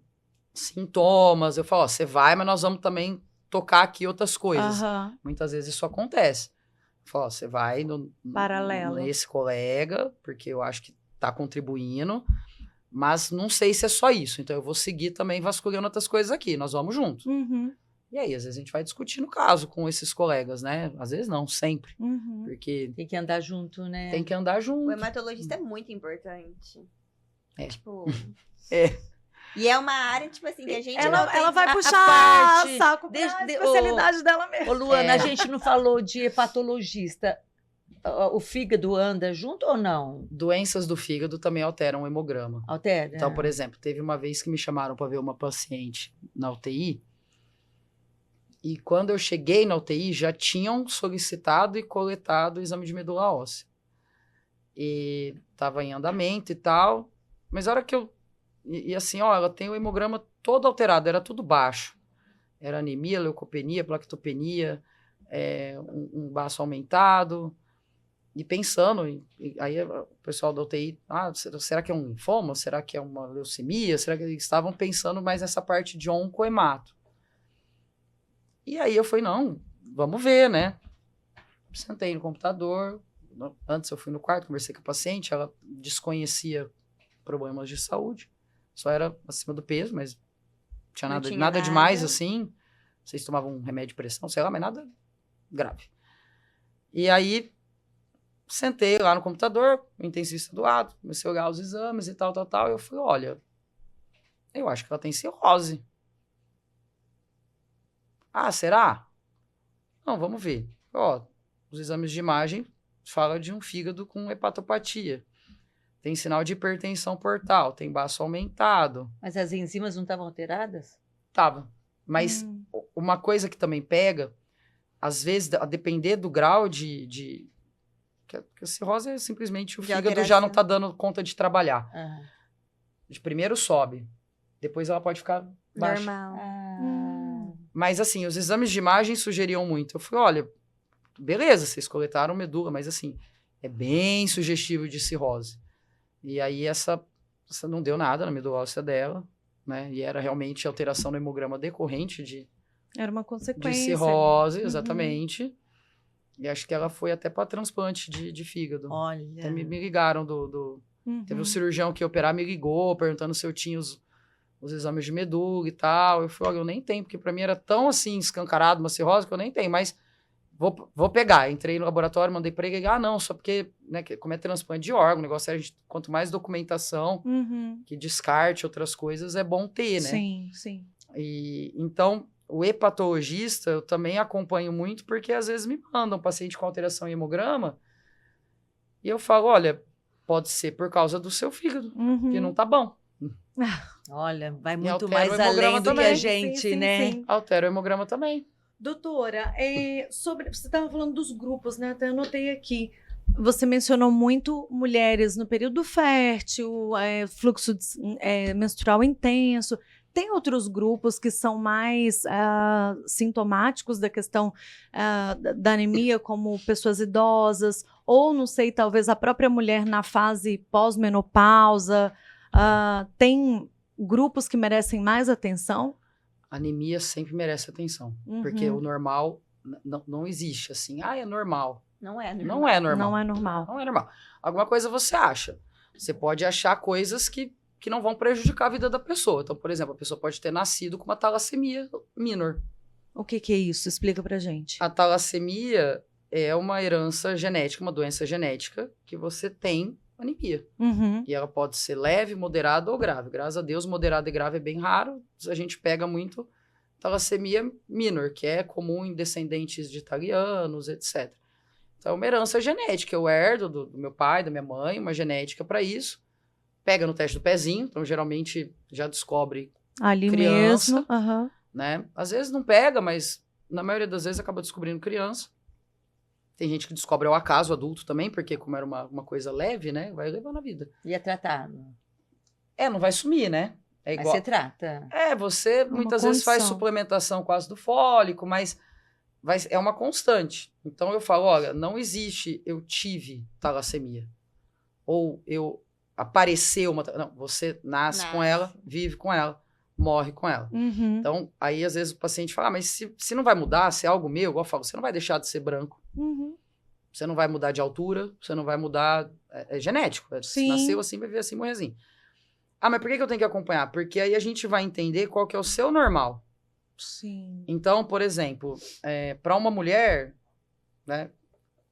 Speaker 4: sintomas. Eu falo, ó, você vai, mas nós vamos também tocar aqui outras coisas.
Speaker 1: Aham.
Speaker 4: Muitas vezes isso acontece. Eu falo, ó, você vai
Speaker 1: Paralelo.
Speaker 4: nesse colega, porque eu acho que tá contribuindo, mas não sei se é só isso. Então eu vou seguir também vasculhando outras coisas aqui. Nós vamos junto.
Speaker 1: Uhum.
Speaker 4: E aí, às vezes a gente vai discutindo o caso com esses colegas, né? Às vezes não, sempre.
Speaker 1: Uhum.
Speaker 4: Porque
Speaker 2: Tem que andar junto, né?
Speaker 4: tem que andar
Speaker 3: O
Speaker 4: junto.
Speaker 3: hematologista é muito importante.
Speaker 4: É.
Speaker 3: Tipo...
Speaker 4: É.
Speaker 3: E é uma área, tipo assim, que a gente
Speaker 1: Ela,
Speaker 3: não tem...
Speaker 1: ela vai
Speaker 2: a
Speaker 1: puxar
Speaker 2: parte
Speaker 1: saco
Speaker 2: de-
Speaker 1: pra
Speaker 2: de-
Speaker 1: especialidade dela mesmo.
Speaker 2: Ô, Luana,
Speaker 4: É.
Speaker 2: a gente não falou de hepatologista. O fígado anda junto ou não?
Speaker 4: Doenças do fígado também alteram o hemograma.
Speaker 2: Altera?
Speaker 4: Então, por exemplo, teve uma vez que me chamaram para ver uma paciente na UTI. E quando eu cheguei na UTI, já tinham solicitado e coletado o exame de medula óssea. E estava em andamento e tal. Mas a hora que eu... E assim, ó, ela tem o hemograma todo alterado, era tudo baixo. Era anemia, leucopenia, plaquetopenia, um baço aumentado. E pensando, aí o pessoal da UTI, será que é um linfoma? Será que é uma leucemia? Será que eles estavam pensando mais nessa parte de oncohemato? E aí eu falei, não, vamos ver, né? Sentei no computador, antes eu fui no quarto, conversei com a paciente, ela desconhecia problemas de saúde, só era acima do peso, mas tinha
Speaker 3: Não
Speaker 4: nada,
Speaker 3: tinha
Speaker 4: nada
Speaker 3: nada.
Speaker 4: demais assim. Vocês tomavam um remédio de pressão, sei lá, mas nada grave. E aí sentei lá no computador, o intensivista do lado, comecei a olhar os exames e tal. E eu falei, olha, eu acho que ela tem cirrose. Ah, será? Não, vamos ver. Ó, os exames de imagem falam de um fígado com hepatopatia. Tem sinal de hipertensão portal, tem baço aumentado.
Speaker 2: Mas as enzimas não estavam alteradas?
Speaker 4: Tava. Mas uma coisa que também pega, às vezes, a depender do grau que a cirrose é simplesmente o
Speaker 3: De
Speaker 4: fígado
Speaker 3: alteração.
Speaker 4: já não tá dando conta de trabalhar.
Speaker 2: Aham.
Speaker 4: De primeiro sobe, depois ela pode ficar baixa.
Speaker 3: Normal.
Speaker 4: Mas assim, os exames de imagem sugeriam muito. Eu falei, olha, beleza, vocês coletaram medula, mas assim, é bem sugestivo de cirrose. E aí essa não deu nada na medula óssea dela, né? E era realmente alteração no hemograma decorrente de
Speaker 1: Era uma consequência.
Speaker 4: cirrose, exatamente. E acho que ela foi até para transplante de fígado.
Speaker 2: Olha.
Speaker 4: Até me ligaram Teve um cirurgião que ia operar, me ligou, perguntando se eu tinha os exames de medula e tal. Eu falei, olha, eu nem tenho, porque para mim era tão assim, escancarado uma cirrose, que eu nem tenho, mas vou pegar. Entrei no laboratório, mandei para ele, não, só porque, né, como é transplante de órgão, o negócio é, quanto mais documentação, que descarte outras coisas, é bom ter, né?
Speaker 1: Sim, sim.
Speaker 4: E então, o hepatologista eu também acompanho muito, porque às vezes me mandam um paciente com alteração em hemograma, e eu falo, olha, pode ser por causa do seu fígado, que não tá bom.
Speaker 2: Olha, vai
Speaker 4: E
Speaker 2: muito
Speaker 4: altera
Speaker 2: mais
Speaker 4: o hemograma
Speaker 2: além do que
Speaker 4: também.
Speaker 2: a gente,
Speaker 1: Sim,
Speaker 2: né?
Speaker 1: sim.
Speaker 4: Altera o hemograma também.
Speaker 1: Doutora, sobre, você estava falando dos grupos, né? Até anotei aqui. Você mencionou muito mulheres no período fértil, fluxo menstrual intenso. Tem outros grupos que são mais sintomáticos da questão da anemia, como pessoas idosas, ou, não sei, talvez a própria mulher na fase pós-menopausa. Tem grupos que merecem mais atenção?
Speaker 4: Anemia sempre merece atenção, porque o normal não existe assim. É normal.
Speaker 3: Não é normal.
Speaker 4: Não é normal.
Speaker 1: Não é normal.
Speaker 4: Não é normal. Alguma coisa você acha. Você pode achar coisas que não vão prejudicar a vida da pessoa. Então, por exemplo, a pessoa pode ter nascido com uma talassemia minor.
Speaker 1: O que é isso? Explica pra gente.
Speaker 4: A talassemia é uma herança genética, uma doença genética que você tem anemia. E ela pode ser leve, moderada ou grave. Graças a Deus, moderada e grave é bem raro. A gente pega muito talassemia minor, que é comum em descendentes de italianos, etc. Então, é uma herança genética. Eu herdo do meu pai, da minha mãe, uma genética para isso. Pega no teste do pezinho, então geralmente já descobre
Speaker 1: Ali
Speaker 4: criança,
Speaker 1: mesmo.
Speaker 4: né? Às vezes não pega, mas na maioria das vezes acaba descobrindo criança. Tem gente que descobre ao acaso, adulto também, porque como era uma coisa leve, né? Vai levando a vida.
Speaker 2: E é tratado.
Speaker 4: Não vai sumir, né? É
Speaker 2: Mas
Speaker 4: igual.
Speaker 2: você trata.
Speaker 4: Você muitas vezes faz
Speaker 1: condição.
Speaker 4: suplementação com ácido fólico, mas é uma constante. Então eu falo, olha, não existe eu tive talassemia. Ou apareceu uma... Não, você nasce com ela, vive com ela. morre com ela.
Speaker 1: Uhum.
Speaker 4: Então, aí às vezes o paciente fala, mas se não vai mudar, se é algo meu, igual eu falo, você não vai deixar de ser branco,
Speaker 1: Uhum.
Speaker 4: você não vai mudar de altura, você não vai mudar, é genético, se
Speaker 1: Sim.
Speaker 4: nasceu assim, vai viver assim, morrer assim. Ah, mas por que eu tenho que acompanhar? Porque aí a gente vai entender qual que é o seu normal.
Speaker 1: Sim.
Speaker 4: Então, por exemplo, para uma mulher, né,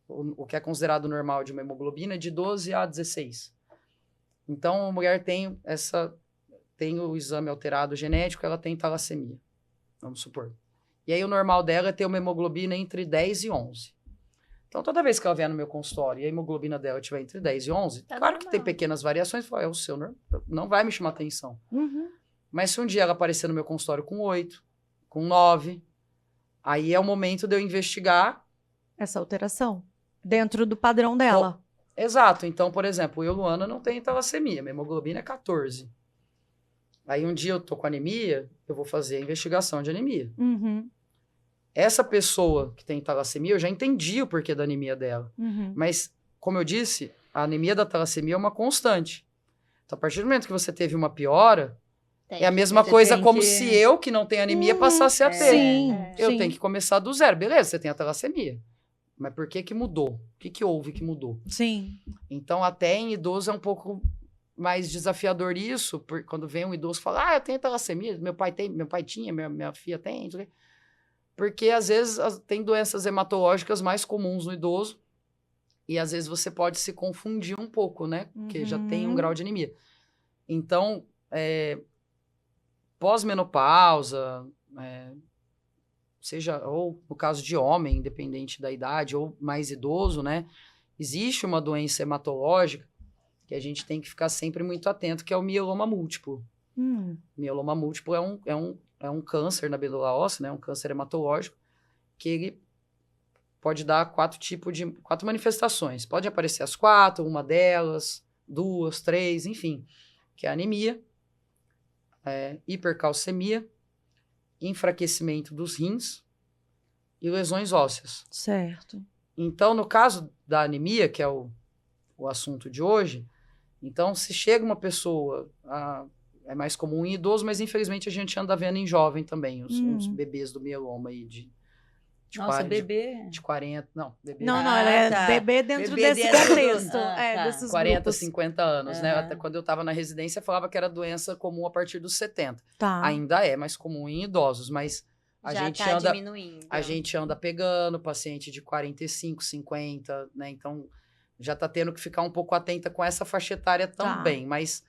Speaker 4: o que é considerado normal de uma hemoglobina é de 12 a 16. Então, a mulher tem o exame alterado genético, ela tem talassemia, vamos supor. E aí o normal dela é ter uma hemoglobina entre 10 e 11. Então, toda vez que ela vier no meu consultório e a hemoglobina dela estiver entre 10 e 11,
Speaker 3: Tá
Speaker 4: claro que
Speaker 3: normal.
Speaker 4: tem pequenas variações, é o seu normal, não vai me chamar atenção.
Speaker 1: Uhum.
Speaker 4: Mas se um dia ela aparecer no meu consultório com 8, com 9, aí é o momento de eu investigar.
Speaker 1: Essa alteração. Dentro do padrão dela.
Speaker 4: Exato. Então, por exemplo, eu, Luana, não tenho talassemia. Minha hemoglobina é 14. Aí um dia eu tô com anemia, eu vou fazer a investigação de anemia.
Speaker 1: Uhum.
Speaker 4: Essa pessoa que tem talassemia, eu já entendi o porquê da anemia dela.
Speaker 1: Uhum.
Speaker 4: Mas, como eu disse, a anemia da talassemia é uma constante. Então, a partir do momento que você teve uma piora,
Speaker 3: Tem.
Speaker 4: é a mesma
Speaker 2: Você
Speaker 4: coisa
Speaker 2: tem
Speaker 4: como
Speaker 2: que-
Speaker 4: se eu, que não tenho anemia, passasse a ter.
Speaker 1: Sim.
Speaker 4: Eu
Speaker 1: sim.
Speaker 4: tenho que começar do zero. Beleza, você tem a talassemia. Mas por que mudou? O que houve que mudou?
Speaker 1: Sim.
Speaker 4: Então, até em idoso é um pouco mais desafiador isso, quando vem um idoso e fala, eu tenho talassemia, meu pai tinha, minha filha tem, não sei o quê. Porque às vezes tem doenças hematológicas mais comuns no idoso e às vezes você pode se confundir um pouco, né? Porque já tem um grau de anemia. Então, pós-menopausa, seja, ou no caso de homem, independente da idade, ou mais idoso, né? Existe uma doença hematológica que a gente tem que ficar sempre muito atento, que é o mieloma múltiplo. Mieloma múltiplo é um câncer na medula óssea, né? Um câncer hematológico, que ele pode dar 4 manifestações. Pode aparecer as 4, uma delas, 2, 3, enfim. Que é anemia, hipercalcemia, enfraquecimento dos rins e lesões ósseas.
Speaker 1: Certo.
Speaker 4: Então, no caso da anemia, que é o assunto de hoje, então, se chega uma pessoa, é mais comum em idoso, mas infelizmente a gente anda vendo em jovem também, uns bebês do mieloma aí de
Speaker 2: Nossa,
Speaker 4: 40,
Speaker 2: bebê.
Speaker 4: de 40, não, bebê
Speaker 1: Não,
Speaker 2: Ah,
Speaker 1: ela é
Speaker 2: tá.
Speaker 1: bebê dentro
Speaker 2: Bebê
Speaker 1: desse
Speaker 2: dentro do-
Speaker 1: contexto.
Speaker 2: tá.
Speaker 1: Desses
Speaker 4: 40,
Speaker 1: grupos.
Speaker 4: 50 anos, né?
Speaker 2: Aham.
Speaker 4: Até quando eu estava na residência, falava que era doença comum a partir dos 70.
Speaker 1: Tá.
Speaker 4: Ainda é mais comum em idosos, mas a
Speaker 3: Já
Speaker 4: gente
Speaker 3: tá
Speaker 4: anda...
Speaker 3: diminuindo.
Speaker 4: A gente anda pegando paciente de 45, 50, né? Então, já tá tendo que ficar um pouco atenta com essa faixa etária também. Mas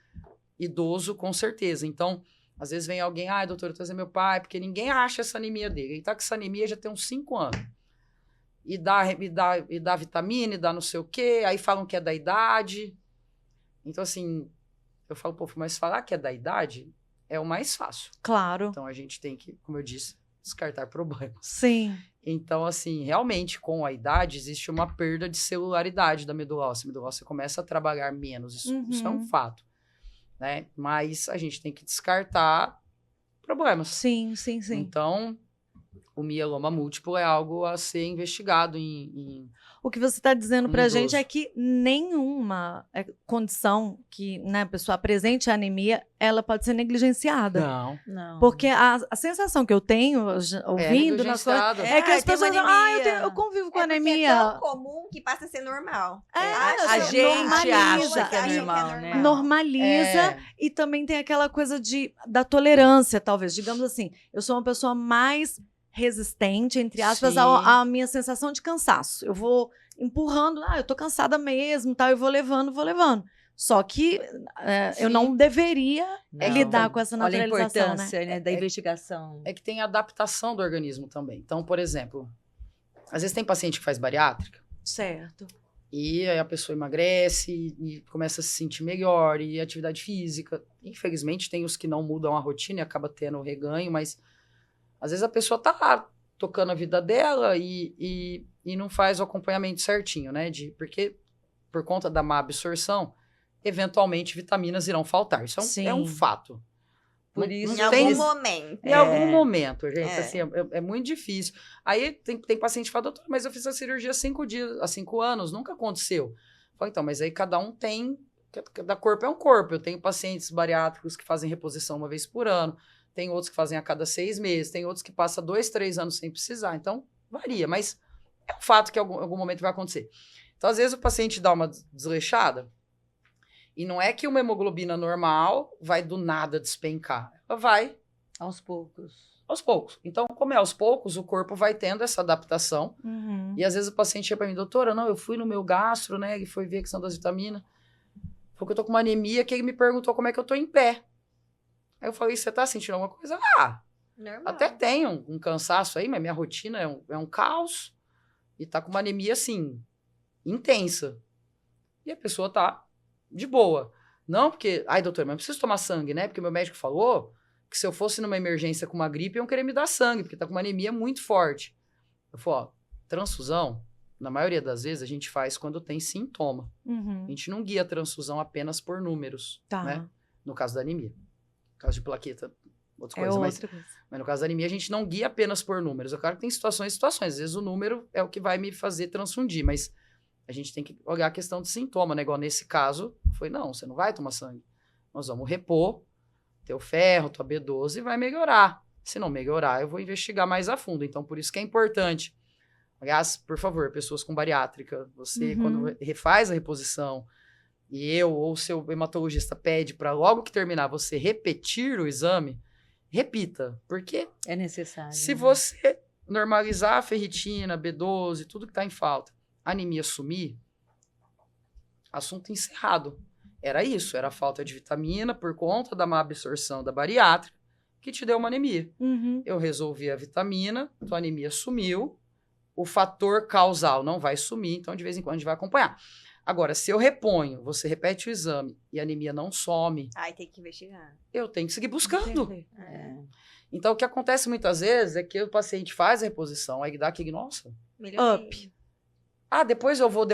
Speaker 4: idoso, com certeza. Então, às vezes vem alguém, doutor, eu tô trazendo meu pai, porque ninguém acha essa anemia dele. Ele tá com essa anemia já tem uns 5 anos. E dá vitamina, e dá não sei o quê. Aí falam que é da idade. Então, assim, eu falo, mas falar que é da idade é o mais fácil.
Speaker 1: Claro.
Speaker 4: Então, a gente tem que, como eu disse, descartar problemas.
Speaker 1: Sim.
Speaker 4: Então, assim, realmente, com a idade, existe uma perda de celularidade da medula óssea. A medula óssea começa a trabalhar menos. Isso é um fato, né? Mas a gente tem que descartar problemas.
Speaker 1: Sim.
Speaker 4: Então, o mieloma múltiplo é algo a ser investigado
Speaker 1: O que você está dizendo pra
Speaker 4: idoso.
Speaker 1: gente é que nenhuma condição que, né, a pessoa apresente a anemia, ela pode ser negligenciada.
Speaker 4: Não.
Speaker 2: Não.
Speaker 1: Porque a sensação que eu tenho, ouvindo nas coisas,
Speaker 4: negligenciado.
Speaker 1: é que as
Speaker 2: tem uma
Speaker 1: pessoas falam,
Speaker 2: anemia.
Speaker 1: eu convivo com
Speaker 3: É porque
Speaker 1: anemia.
Speaker 3: é tão comum que passa a ser normal.
Speaker 2: A
Speaker 1: Você
Speaker 2: gente
Speaker 1: normaliza.
Speaker 2: acha que é normal, né?
Speaker 1: Normaliza e também tem aquela coisa da tolerância, talvez. Digamos assim, eu sou uma pessoa mais resistente, entre aspas,
Speaker 4: Sim.
Speaker 1: à minha sensação de cansaço. Eu vou empurrando, eu tô cansada mesmo, tal, eu vou levando. Só que eu não deveria lidar com essa
Speaker 2: Olha a
Speaker 1: naturalização, né?
Speaker 2: importância, né, da investigação.
Speaker 4: É que tem a adaptação do organismo também. Então, por exemplo, às vezes tem paciente que faz bariátrica,
Speaker 1: Certo.
Speaker 4: e aí a pessoa emagrece e começa a se sentir melhor, e atividade física. Infelizmente, tem os que não mudam a rotina e acaba tendo reganho, mas às vezes a pessoa tá lá tocando a vida dela e não faz o acompanhamento certinho, né? Porque por conta da má absorção, eventualmente vitaminas irão faltar. Isso é um fato.
Speaker 2: Por isso,
Speaker 3: Em algum momento.
Speaker 4: Em algum momento, gente,
Speaker 3: É.
Speaker 4: assim, é muito difícil. Aí tem paciente que fala, doutor, mas eu fiz a cirurgia há 5 anos, nunca aconteceu. Eu falo, então, mas aí cada um tem, cada corpo é um corpo. Eu tenho pacientes bariátricos que fazem reposição uma vez por ano, tem outros que fazem a cada 6 meses, tem outros que passam 2, 3 anos sem precisar. Então, varia, mas é um fato que em algum momento vai acontecer. Então, às vezes, o paciente dá uma desleixada e não é que uma hemoglobina normal vai do nada despencar. Ela vai
Speaker 2: Aos poucos.
Speaker 4: aos poucos. Então, como é aos poucos, o corpo vai tendo essa adaptação.
Speaker 1: Uhum.
Speaker 4: E às vezes o paciente chega para mim, doutora, não, eu fui no meu gastro, né, e foi ver a questão das vitaminas. Falou que eu tô com uma anemia, que ele me perguntou como é que eu tô em pé. Aí eu falei, você tá sentindo alguma coisa? Ah,
Speaker 3: Normal.
Speaker 4: até tenho um cansaço aí, mas minha rotina é um caos. E tá com uma anemia, assim, intensa. E a pessoa tá de boa. Não porque, ai, doutor, mas eu preciso tomar sangue, né? Porque meu médico falou que se eu fosse numa emergência com uma gripe, iam querer me dar sangue, porque tá com uma anemia muito forte. Eu falei, ó, transfusão, na maioria das vezes, a gente faz quando tem sintoma.
Speaker 1: Uhum.
Speaker 4: A gente não guia a transfusão apenas por números,
Speaker 1: Tá.
Speaker 4: né? No caso da anemia. No caso de plaqueta, outras
Speaker 1: É
Speaker 4: coisas.
Speaker 1: outra coisa.
Speaker 4: Mas no caso da anemia, a gente não guia apenas por números. É claro que tem situações e situações. Às vezes o número é o que vai me fazer transfundir, mas a gente tem que olhar a questão de sintoma, né? Igual nesse caso, foi, não, você não vai tomar sangue. Nós vamos repor teu ferro, tua B12 e vai melhorar. Se não melhorar, eu vou investigar mais a fundo. Então, por isso que é importante. Aliás, por favor, pessoas com bariátrica, você, quando refaz a reposição, e eu ou seu hematologista pede para logo que terminar você repetir o exame, repita. Porque
Speaker 2: É necessário.
Speaker 4: se
Speaker 2: né?
Speaker 4: você normalizar a ferritina, B12, tudo que está em falta, a anemia sumir, assunto encerrado. Era isso, era a falta de vitamina por conta da má absorção da bariátrica que te deu uma anemia.
Speaker 1: Uhum.
Speaker 4: Eu resolvi a vitamina, tua anemia sumiu, o fator causal não vai sumir, então de vez em quando a gente vai acompanhar. Agora, se eu reponho, você repete o exame e a anemia não some,
Speaker 3: Ai, tem que investigar.
Speaker 4: eu tenho que seguir buscando.
Speaker 1: Entendi.
Speaker 2: É.
Speaker 4: Então, o que acontece muitas vezes é que o paciente faz a reposição, aí dá aquele, nossa,
Speaker 3: Melhorei.
Speaker 1: Up.
Speaker 4: ah, depois eu vou,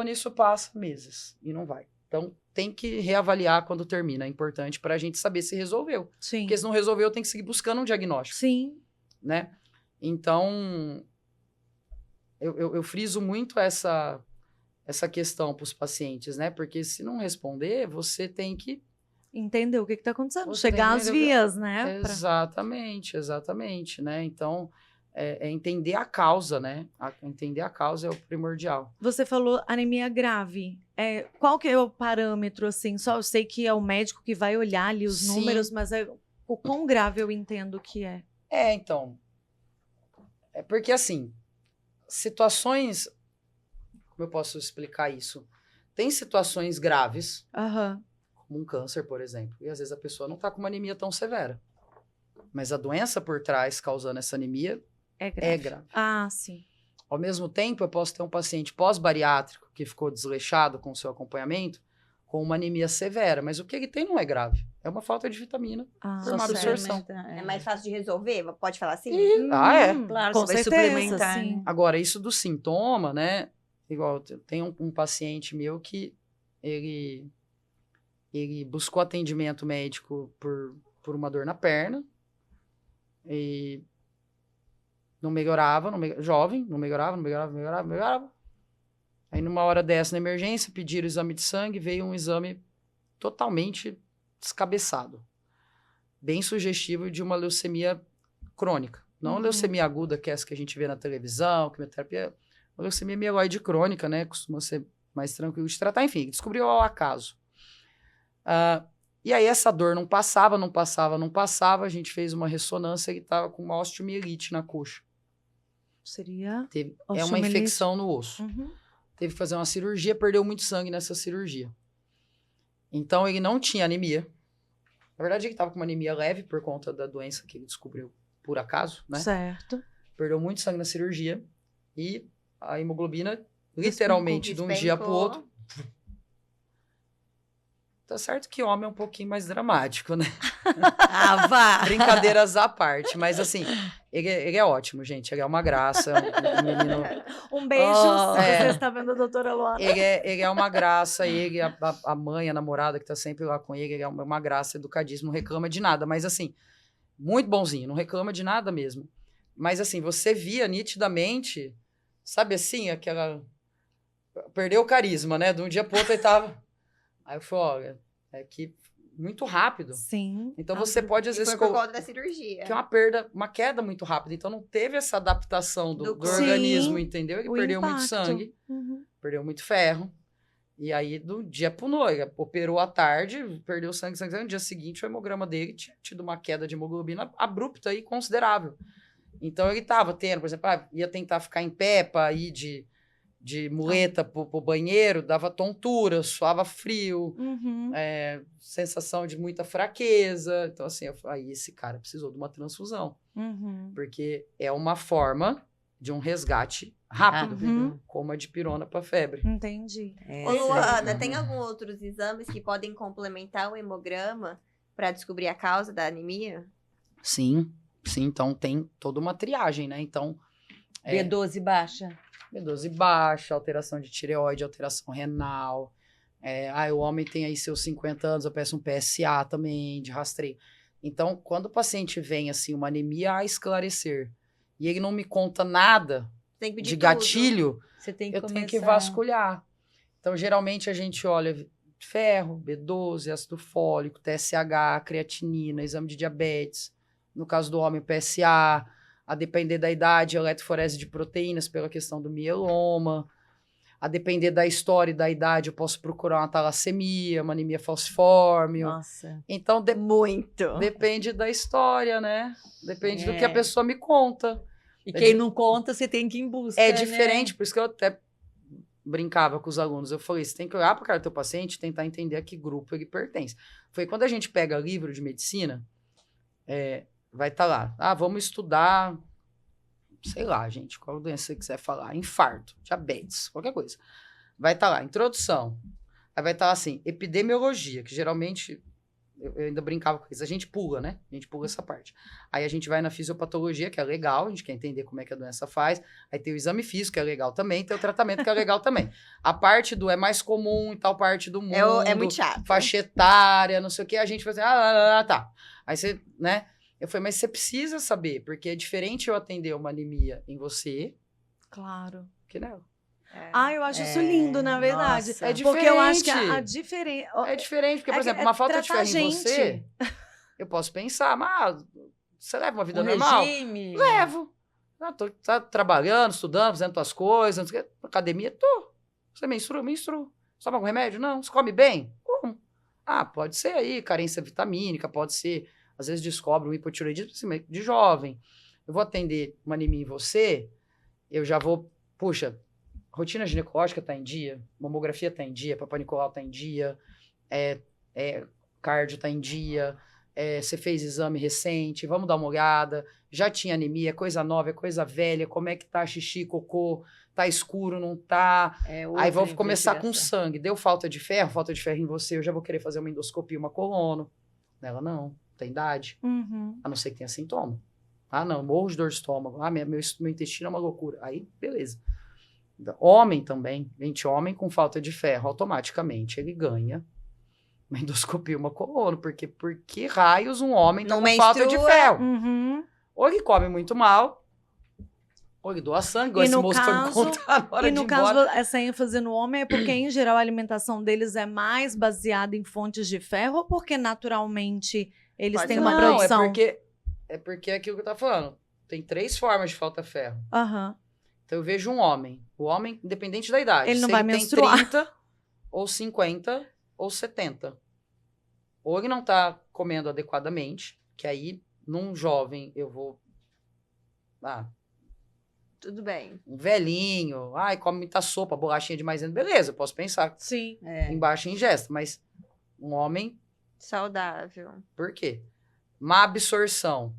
Speaker 4: nisso passa meses, e não vai. Então, tem que reavaliar quando termina, é importante para a gente saber se resolveu.
Speaker 1: Sim.
Speaker 4: Porque se não resolveu, tem que seguir buscando um diagnóstico,
Speaker 1: Sim.
Speaker 4: né? Então, eu friso muito essa questão para os pacientes, né? Porque se não responder, você tem que...
Speaker 1: Entender o que está acontecendo.
Speaker 4: Você
Speaker 1: Chegar
Speaker 4: tem
Speaker 1: às
Speaker 4: que-
Speaker 1: vias, né?
Speaker 4: Exatamente, né? Então, é entender a causa, né? Entender a causa é o primordial.
Speaker 1: Você falou anemia grave. Qual que é o parâmetro, assim? Só eu sei que é o médico que vai olhar ali os
Speaker 4: Sim.
Speaker 1: números, mas o quão grave eu entendo que é.
Speaker 4: Então, é porque assim, situações, como eu posso explicar isso? Tem situações graves,
Speaker 1: Aham.
Speaker 4: como um câncer, por exemplo, e às vezes a pessoa não está com uma anemia tão severa. Mas a doença por trás causando essa anemia
Speaker 1: É grave.
Speaker 4: é grave.
Speaker 1: Ah, sim.
Speaker 4: Ao mesmo tempo, eu posso ter um paciente pós-bariátrico que ficou desleixado com o seu acompanhamento, com uma anemia severa, mas o que ele tem não é grave. É uma falta de vitamina.
Speaker 1: Ah,
Speaker 4: Por má
Speaker 2: Só
Speaker 1: certo.
Speaker 4: absorção.
Speaker 2: suplementar,
Speaker 3: É mais fácil de resolver? Pode falar assim?
Speaker 2: Claro,
Speaker 1: com
Speaker 2: você vai
Speaker 1: certeza,
Speaker 2: suplementar,
Speaker 1: sim.
Speaker 2: né?
Speaker 4: Agora, isso do sintoma, né? Igual, tem um paciente meu que ele buscou atendimento médico por uma dor na perna e não melhorava, jovem, não melhorava. Aí, numa hora dessa, na emergência, pediram o exame de sangue, veio um exame totalmente descabeçado. Bem sugestivo de uma leucemia crônica. Não
Speaker 1: Uhum.
Speaker 4: leucemia aguda, que é essa que a gente vê na televisão, quimioterapia. Uma leucemia mieloide crônica, né? Costuma ser mais tranquilo de tratar. Enfim, descobriu ao acaso. E aí essa dor não passava. A gente fez uma ressonância e estava com uma osteomielite na coxa.
Speaker 1: Seria...
Speaker 4: É uma
Speaker 1: Osteomielite?
Speaker 4: infecção no osso.
Speaker 1: Uhum.
Speaker 4: Teve que fazer uma cirurgia, perdeu muito sangue nessa cirurgia. Então, ele não tinha anemia. Na verdade, ele estava com uma anemia leve por conta da doença que ele descobriu por acaso, né?
Speaker 1: Certo.
Speaker 4: Perdeu muito sangue na cirurgia e a hemoglobina, literalmente, de um dia para o outro. Tá certo que homem é um pouquinho mais dramático, né?
Speaker 2: Ah, vá!
Speaker 4: Brincadeiras à parte, mas assim, ele é ótimo, gente. Ele é uma graça, um menino...
Speaker 1: Um beijo,
Speaker 2: Oh,
Speaker 1: se
Speaker 4: é.
Speaker 1: você está vendo a doutora Luana.
Speaker 4: Ele é uma graça, a mãe, a namorada que tá sempre lá com ele é uma graça, educadíssimo, não reclama de nada, mas assim, muito bonzinho, não reclama de nada mesmo. Mas assim, você via nitidamente, sabe assim, aquela... Perdeu o carisma, né? De um dia pro outro ele tava... Aí eu falei, olha, é que muito rápido.
Speaker 1: Sim.
Speaker 4: Então você pode, às
Speaker 3: E
Speaker 4: vezes,
Speaker 3: foi por conta da cirurgia.
Speaker 4: que é uma perda, uma queda muito rápida. Então não teve essa adaptação do
Speaker 3: Do
Speaker 4: organismo,
Speaker 1: Sim,
Speaker 4: entendeu? Ele
Speaker 1: o
Speaker 4: perdeu muito
Speaker 1: impacto.
Speaker 4: sangue,
Speaker 1: Uhum.
Speaker 4: perdeu muito ferro. E aí, do dia pro noite, operou à tarde, perdeu sangue. No dia seguinte, o hemograma dele tinha tido uma queda de hemoglobina abrupta e considerável. Então ele estava tendo, por exemplo, ia tentar ficar em pé para ir de muleta pro banheiro, dava tontura, suava frio,
Speaker 1: Uhum.
Speaker 4: sensação de muita fraqueza. Então, assim, aí esse cara precisou de uma transfusão.
Speaker 1: Uhum.
Speaker 4: Porque é uma forma de um resgate rápido,
Speaker 1: Uhum.
Speaker 4: como a dipirona para febre.
Speaker 1: Entendi.
Speaker 3: Ô, Luana,
Speaker 4: Uhum.
Speaker 3: tem alguns outros exames que podem complementar o hemograma para descobrir a causa da anemia?
Speaker 4: Sim, sim. Então, tem toda uma triagem, né? Então,
Speaker 2: B12 baixa.
Speaker 4: B12 baixa, alteração de tireoide, alteração renal. O homem tem aí seus 50 anos, eu peço um PSA também, de rastreio. Então, quando o paciente vem, assim, uma anemia a esclarecer, e ele não me conta nada
Speaker 3: Tem que pedir
Speaker 4: de
Speaker 3: tudo.
Speaker 4: gatilho,
Speaker 2: Você tem que
Speaker 4: eu tenho que
Speaker 2: começar-
Speaker 4: vasculhar. Então, geralmente, a gente olha ferro, B12, ácido fólico, TSH, creatinina, exame de diabetes. No caso do homem, o PSA. A depender da idade, eletroforese de proteínas pela questão do mieloma. A depender da história e da idade, eu posso procurar uma talassemia, uma anemia falciforme.
Speaker 2: Nossa.
Speaker 4: Então,
Speaker 3: Muito.
Speaker 4: depende da história, né? Depende do que a
Speaker 2: É.
Speaker 4: pessoa me conta.
Speaker 2: E quem não conta, você tem que ir em busca,
Speaker 4: É
Speaker 2: né?
Speaker 4: diferente, por isso que eu até brincava com os alunos. Eu falei, você tem que olhar para a cara do teu paciente e tentar entender a que grupo ele pertence. Foi quando a gente pega livro de medicina, vai estar lá. Vamos estudar, sei lá, gente, qual doença você quiser falar. Infarto, diabetes, qualquer coisa. Vai estar lá, introdução. Aí vai estar lá assim, epidemiologia, que geralmente... Eu ainda brincava com isso. A gente pula, né? A gente pula essa parte. Aí a gente vai na fisiopatologia, que é legal, a gente quer entender como é que a doença faz. Aí tem o exame físico, que é legal também. Tem o tratamento, que é legal também. A parte do é mais comum em tal parte do mundo.
Speaker 3: É muito chato.
Speaker 4: Faixa etária, não sei o quê. A gente vai dizer, tá. Aí você, né? Eu falei, mas você precisa saber, porque é diferente eu atender uma anemia em você
Speaker 1: Claro.
Speaker 4: que não.
Speaker 1: Eu acho isso lindo, na verdade.
Speaker 2: Nossa.
Speaker 4: É
Speaker 1: Porque eu acho que
Speaker 4: diferente.
Speaker 1: a diferença...
Speaker 4: É diferente, porque, por exemplo,
Speaker 1: é
Speaker 4: uma falta de
Speaker 1: tratar
Speaker 4: ferro em você,
Speaker 1: gente.
Speaker 4: eu posso pensar, mas você leva uma vida
Speaker 2: Um
Speaker 4: normal?
Speaker 2: regime.
Speaker 4: Levo. Tá trabalhando, estudando, fazendo tuas coisas, não sei o quê. Academia, tô. Você menstrua? Menstruo. Você toma algum remédio? Não. Você come bem? Como? Pode ser aí, carência vitamínica, pode ser, às vezes descobre um hipotireoidismo assim, de jovem. Eu vou atender uma anemia em você, eu já vou, puxa, rotina ginecológica tá em dia, mamografia tá em dia, Papa Nicolau tá em dia, cardio tá em dia, você fez exame recente, vamos dar uma olhada, já tinha anemia, coisa nova, é coisa velha, como é que tá xixi, cocô, tá escuro, não tá? Aí vou começar com sangue, deu falta de ferro em você, eu já vou querer fazer uma endoscopia, uma colono. Nela não, tem idade,
Speaker 1: Uhum.
Speaker 4: a não ser que tenha sintoma. Não, morro de dor de estômago, meu intestino é uma loucura. Aí, beleza. Homem também, gente, homem com falta de ferro, automaticamente ele ganha uma endoscopia, uma colono, porque por que raios um homem tá
Speaker 3: Não
Speaker 4: com falta de
Speaker 3: menstrua.
Speaker 4: ferro?
Speaker 1: Uhum.
Speaker 4: Ou ele come muito mal, ou ele doa sangue, ou
Speaker 1: E
Speaker 4: esse
Speaker 1: no
Speaker 4: moço
Speaker 1: caso-
Speaker 4: foi me contar na hora
Speaker 1: E
Speaker 4: de
Speaker 1: no
Speaker 4: ir embora.
Speaker 1: caso, essa ênfase no homem é porque, em geral, a alimentação deles é mais baseada em fontes de ferro ou porque, naturalmente, eles
Speaker 3: Pode
Speaker 1: têm
Speaker 3: ser.
Speaker 1: uma
Speaker 4: Não,
Speaker 1: produção?
Speaker 4: é porque é aquilo que eu tava falando. Tem 3 formas de falta de ferro.
Speaker 1: Aham.
Speaker 4: Então eu vejo um homem. O homem, independente da idade.
Speaker 1: Ele não
Speaker 4: se
Speaker 1: vai
Speaker 4: ele
Speaker 1: menstruar.
Speaker 4: tem 30, ou 50, ou 70. Ou ele não tá comendo adequadamente, que aí, num jovem, eu vou...
Speaker 3: Tudo bem.
Speaker 4: um velhinho, come muita sopa, bolachinha de maisena. Beleza, eu posso pensar
Speaker 1: Sim.
Speaker 4: em baixa ingesta, mas um homem,
Speaker 3: Saudável.
Speaker 4: por quê? Má absorção.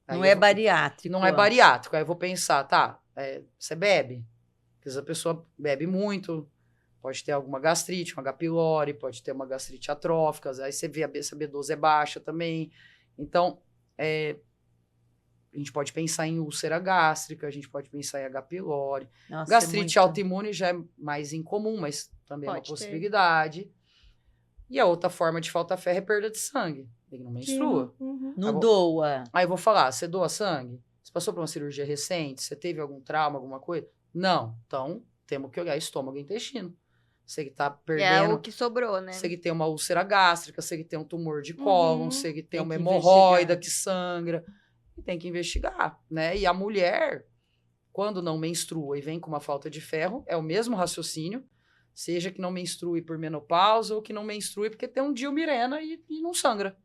Speaker 4: Aí
Speaker 2: Não
Speaker 4: eu
Speaker 2: é
Speaker 4: vou-
Speaker 2: bariátrico.
Speaker 4: Não é bariátrico. Aí eu vou pensar, você bebe. Porque se a pessoa bebe muito, pode ter alguma gastrite, uma H. pylori, pode ter uma gastrite atrófica, aí você vê essa B12 é baixa também. Então, a gente pode pensar em úlcera gástrica, a gente pode pensar em H. pylori.
Speaker 2: Nossa,
Speaker 4: Gastrite
Speaker 2: é muito-
Speaker 4: autoimune já é mais incomum, mas também é uma
Speaker 3: Pode ter.
Speaker 4: possibilidade. E a outra forma de falta ferro é perda de sangue. Ele não menstrua.
Speaker 1: Uhum.
Speaker 2: Não
Speaker 4: Tá bom.
Speaker 2: doa.
Speaker 4: Aí eu vou falar, você doa sangue? Você passou por uma cirurgia recente? Você teve algum trauma, alguma coisa? Não. Então, temos que olhar estômago e intestino. se ele tá
Speaker 3: É
Speaker 4: perdendo...
Speaker 3: o que sobrou, né?
Speaker 4: Se ele tem uma úlcera gástrica, se ele tem um tumor de cólon,
Speaker 1: Uhum.
Speaker 4: se ele tem
Speaker 2: Tem
Speaker 4: uma
Speaker 2: que
Speaker 4: hemorroida
Speaker 2: investigar.
Speaker 4: que sangra. E tem que investigar, né? E a mulher, quando não menstrua e vem com uma falta de ferro, é o mesmo raciocínio, seja que não menstrue por menopausa ou que não menstrue porque tem um Dilmirena e não sangra.